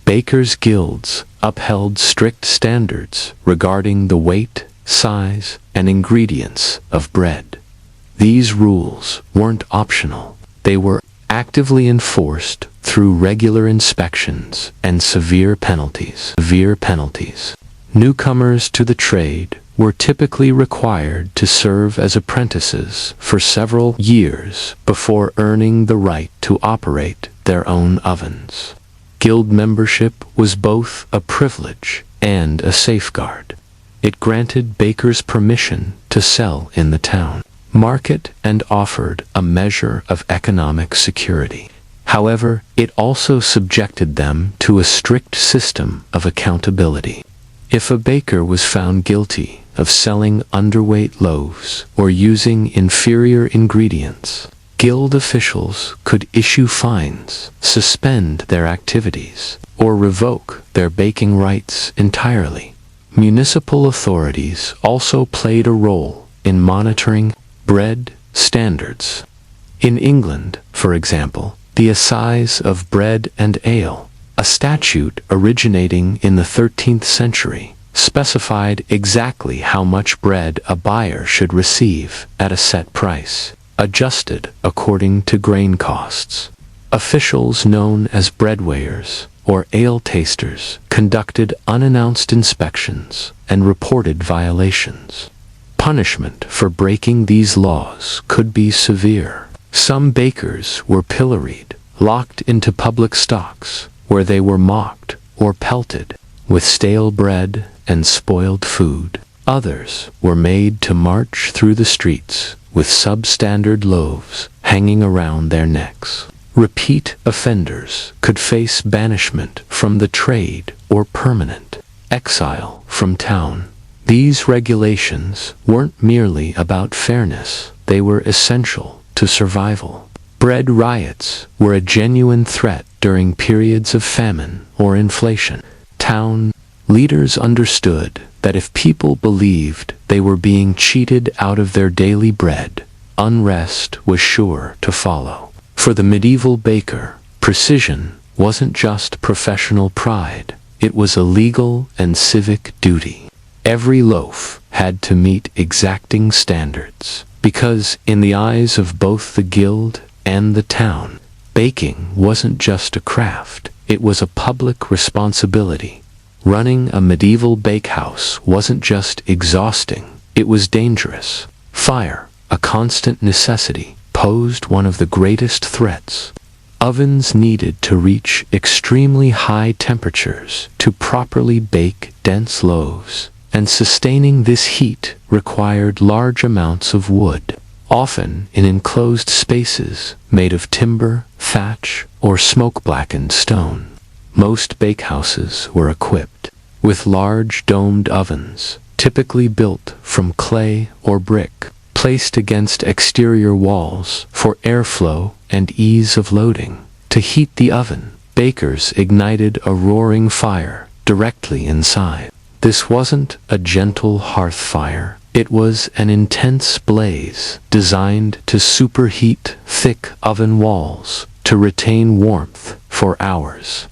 Bakers' guilds upheld strict standards regarding the weight, size, and ingredients of bread. These rules weren't optional. They were actively enforced through regular inspections and severe penalties. Newcomers to the trade were typically required to serve as apprentices for several years before earning the right to operate their own ovens. Guild membership was both a privilege and a safeguard. It granted bakers permission to sell in the town, market, and offered a measure of economic security. However, it also subjected them to a strict system of accountability. If a baker was found guilty of selling underweight loaves or using inferior ingredients, guild officials could issue fines, suspend their activities, or revoke their baking rights entirely. Municipal authorities also played a role in monitoring bread standards. In England, for example, the Assize of Bread and Ale, a statute originating in the 13th century, specified exactly how much bread a buyer should receive at a set price, adjusted according to grain costs. Officials known as breadweighers or ale tasters conducted unannounced inspections and reported violations. Punishment for breaking these laws could be severe. Some bakers were pilloried, locked into public stocks, where they were mocked or pelted with stale bread and spoiled food. Others were made to march through the streets with substandard loaves hanging around their necks. Repeat offenders could face banishment from the trade or permanent exile from town. These regulations weren't merely about fairness, they were essential to survival. Bread riots were a genuine threat during periods of famine or inflation. Town Leaders understood that if people believed they were being cheated out of their daily bread, unrest was sure to follow. For the medieval baker, precision wasn't just professional pride, it was a legal and civic duty. Every loaf had to meet exacting standards, because in the eyes of both the guild and the town, baking wasn't just a craft, it was a public responsibility. Running a medieval bakehouse wasn't just exhausting, it was dangerous. Fire, a constant necessity, posed one of the greatest threats. Ovens needed to reach extremely high temperatures to properly bake dense loaves, and sustaining this heat required large amounts of wood, often in enclosed spaces made of timber, thatch, or smoke-blackened stone. Most bakehouses were equipped with large domed ovens, typically built from clay or brick, placed against exterior walls for airflow and ease of loading. To heat the oven, bakers ignited a roaring fire directly inside. This wasn't a gentle hearth fire, it was an intense blaze designed to superheat thick oven walls to retain warmth for hours.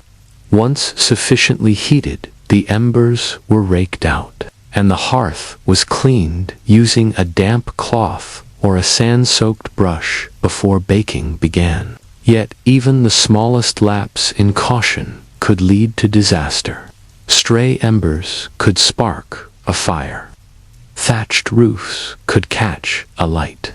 Once sufficiently heated, the embers were raked out, and the hearth was cleaned using a damp cloth or a sand-soaked brush before baking began. Yet even the smallest lapse in caution could lead to disaster. Stray embers could spark a fire. Thatched roofs could catch a light.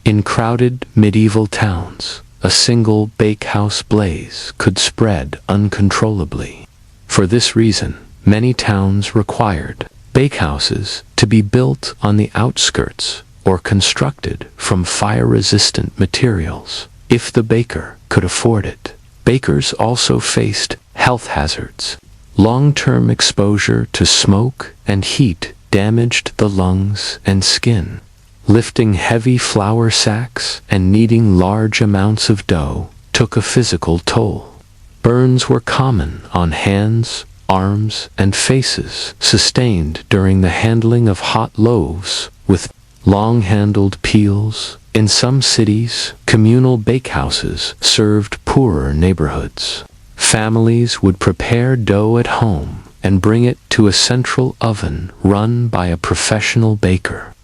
In crowded medieval towns, a single bakehouse blaze could spread uncontrollably. For this reason, many towns required bakehouses to be built on the outskirts or constructed from fire-resistant materials, if the baker could afford it. Bakers also faced health hazards. Long-term exposure to smoke and heat damaged the lungs and skin. Lifting heavy flour sacks and kneading large amounts of dough took a physical toll. Burns were common on hands, arms, and faces, sustained during the handling of hot loaves with long-handled peels. In some cities, communal bakehouses served poorer neighborhoods. Families would prepare dough at home and bring it to a central oven run by a professional baker.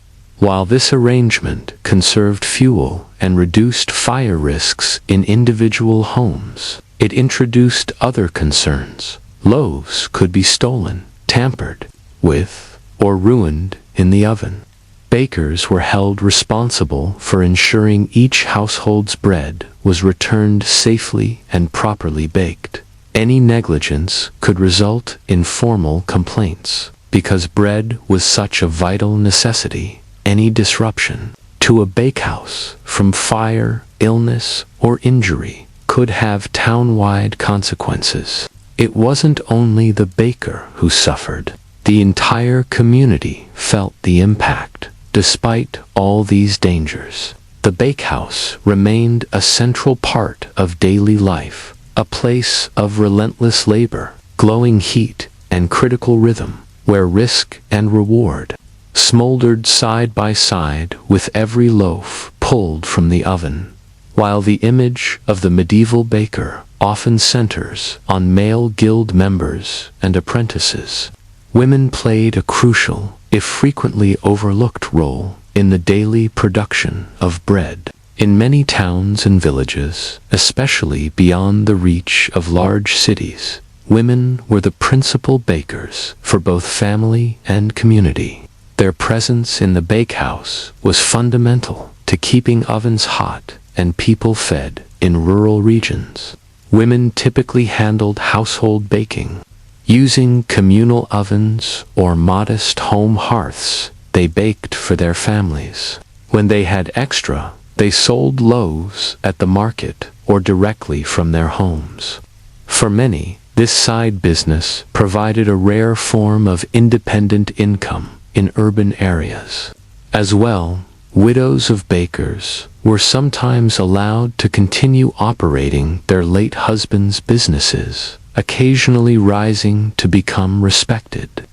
While this arrangement conserved fuel and reduced fire risks in individual homes, it introduced other concerns. Loaves could be stolen, tampered with, or ruined in the oven. Bakers were held responsible for ensuring each household's bread was returned safely and properly baked. Any negligence could result in formal complaints. Because bread was such a vital necessity, any disruption to a bakehouse from fire, illness, or injury could have town-wide consequences. It wasn't only the baker who suffered. The entire community felt the impact. Despite all these dangers, the bakehouse remained a central part of daily life, a place of relentless labor, glowing heat, and critical rhythm, where risk and reward smoldered side by side with every loaf pulled from the oven. While the image of the medieval baker often centers on male guild members and apprentices, women played a crucial, if frequently overlooked, role in the daily production of bread. In many towns and villages, especially beyond the reach of large cities, women were the principal bakers for both family and community. Their presence in the bakehouse was fundamental to keeping ovens hot and people fed. In rural regions, women typically handled household baking. Using communal ovens or modest home hearths, they baked for their families. When they had extra, they sold loaves at the market or directly from their homes. For many, this side business provided a rare form of independent income in urban areas. As well, widows of bakers were sometimes allowed to continue operating their late husbands' businesses, occasionally rising to become respected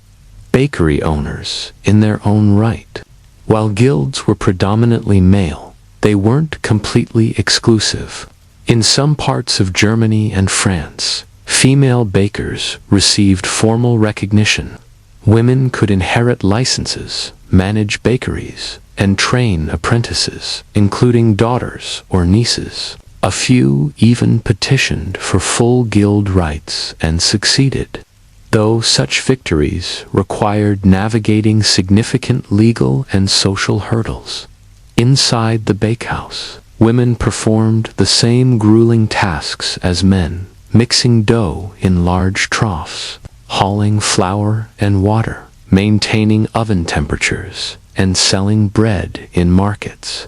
bakery owners in their own right. While guilds were predominantly male, they weren't completely exclusive. In some parts of Germany and France, female bakers received formal recognition. Women could inherit licenses, manage bakeries, and train apprentices, including daughters or nieces. A few even petitioned for full guild rights and succeeded, though such victories required navigating significant legal and social hurdles. Inside the bakehouse, women performed the same grueling tasks as men, mixing dough in large troughs, hauling flour and water, maintaining oven temperatures, and selling bread in markets.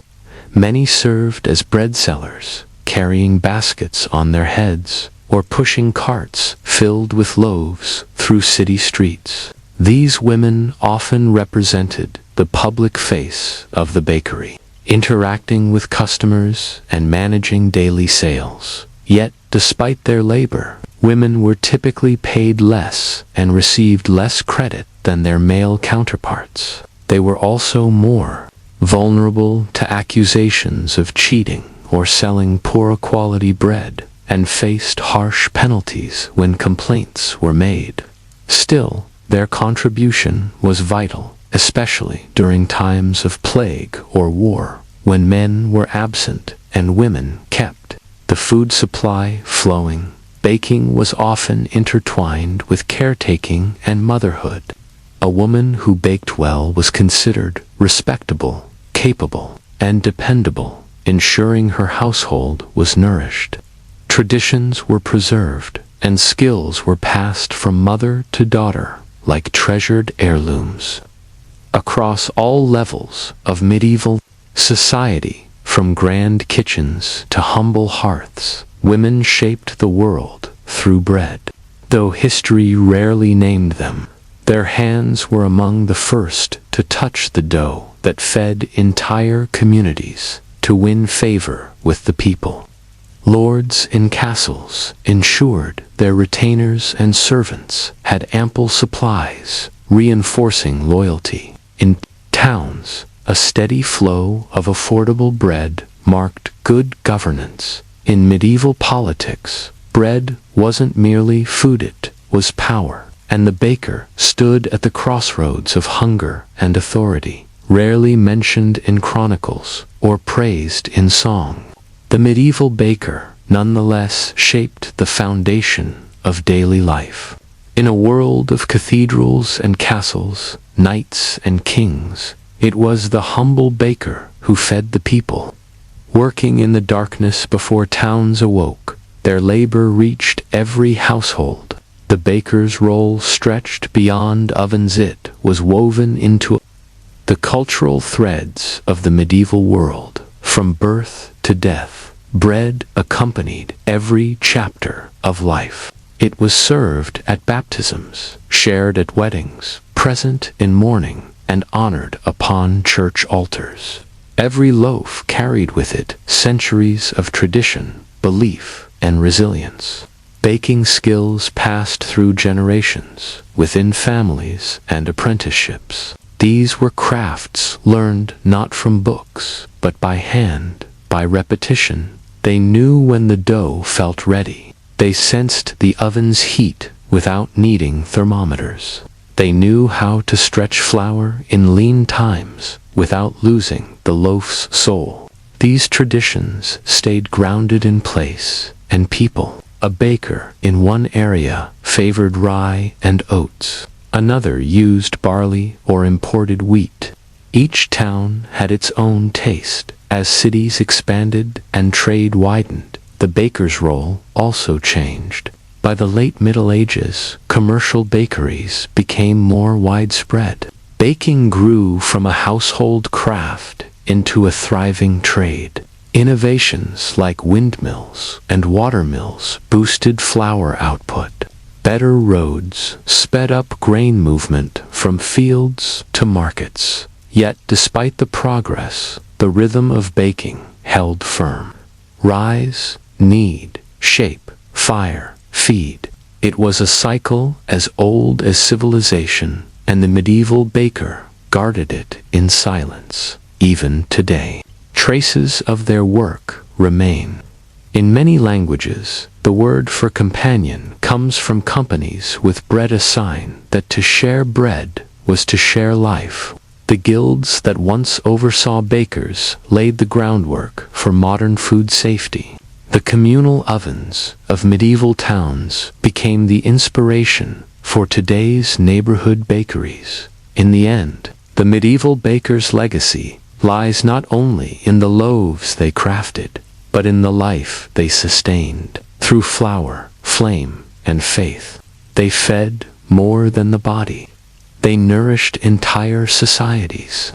Many served as bread sellers, carrying baskets on their heads, or pushing carts filled with loaves through city streets. These women often represented the public face of the bakery, interacting with customers and managing daily sales. Yet, despite their labor, women were typically paid less and received less credit than their male counterparts. They were also more vulnerable to accusations of cheating or selling poor quality bread, and faced harsh penalties when complaints were made. Still, their contribution was vital, especially during times of plague or war, when men were absent and women kept the food supply flowing. Baking was often intertwined with caretaking and motherhood. A woman who baked well was considered respectable, capable, and dependable, ensuring her household was nourished. Traditions were preserved, and skills were passed from mother to daughter, like treasured heirlooms. Across all levels of medieval society, from grand kitchens to humble hearths, women shaped the world through bread. Though history rarely named them, their hands were among the first to touch the dough that fed entire communities, to win favor with the people. Lords in castles ensured their retainers and servants had ample supplies, reinforcing loyalty. In towns, a steady flow of affordable bread marked good governance. In medieval politics, bread wasn't merely food, it was power, and the baker stood at the crossroads of hunger and authority, rarely mentioned in chronicles or praised in song. The medieval baker, nonetheless, shaped the foundation of daily life. In a world of cathedrals and castles, knights and kings, it was the humble baker who fed the people. Working in the darkness before towns awoke, their labor reached every household. The baker's role stretched beyond ovens. It was woven into the cultural threads of the medieval world. From birth to death, bread accompanied every chapter of life. It was served at baptisms, shared at weddings, present in mourning, and honored upon church altars. Every loaf carried with it centuries of tradition, belief, and resilience. Baking skills passed through generations, within families and apprenticeships. These were crafts learned not from books, but by hand, by repetition. They knew when the dough felt ready. They sensed the oven's heat without needing thermometers. They knew how to stretch flour in lean times without losing the loaf's soul. These traditions stayed grounded in place and people. A baker in one area favored rye and oats. Another used barley or imported wheat. Each town had its own taste. As cities expanded and trade widened, the baker's role also changed. By the late Middle Ages, commercial bakeries became more widespread. Baking grew from a household craft into a thriving trade. Innovations like windmills and watermills boosted flour output. Better roads sped up grain movement from fields to markets. Yet, despite the progress, the rhythm of baking held firm. Rise, knead, shape, fire, feed. It was a cycle as old as civilization, and the medieval baker guarded it in silence. Even today, traces of their work remain. In many languages, the word for companion comes from companies with bread, a sign that to share bread was to share life. The guilds that once oversaw bakers laid the groundwork for modern food safety. The communal ovens of medieval towns became the inspiration for today's neighborhood bakeries. In the end, the medieval baker's legacy lies not only in the loaves they crafted, but in the life they sustained. Through flour, flame, and faith, they fed more than the body. They nourished entire societies.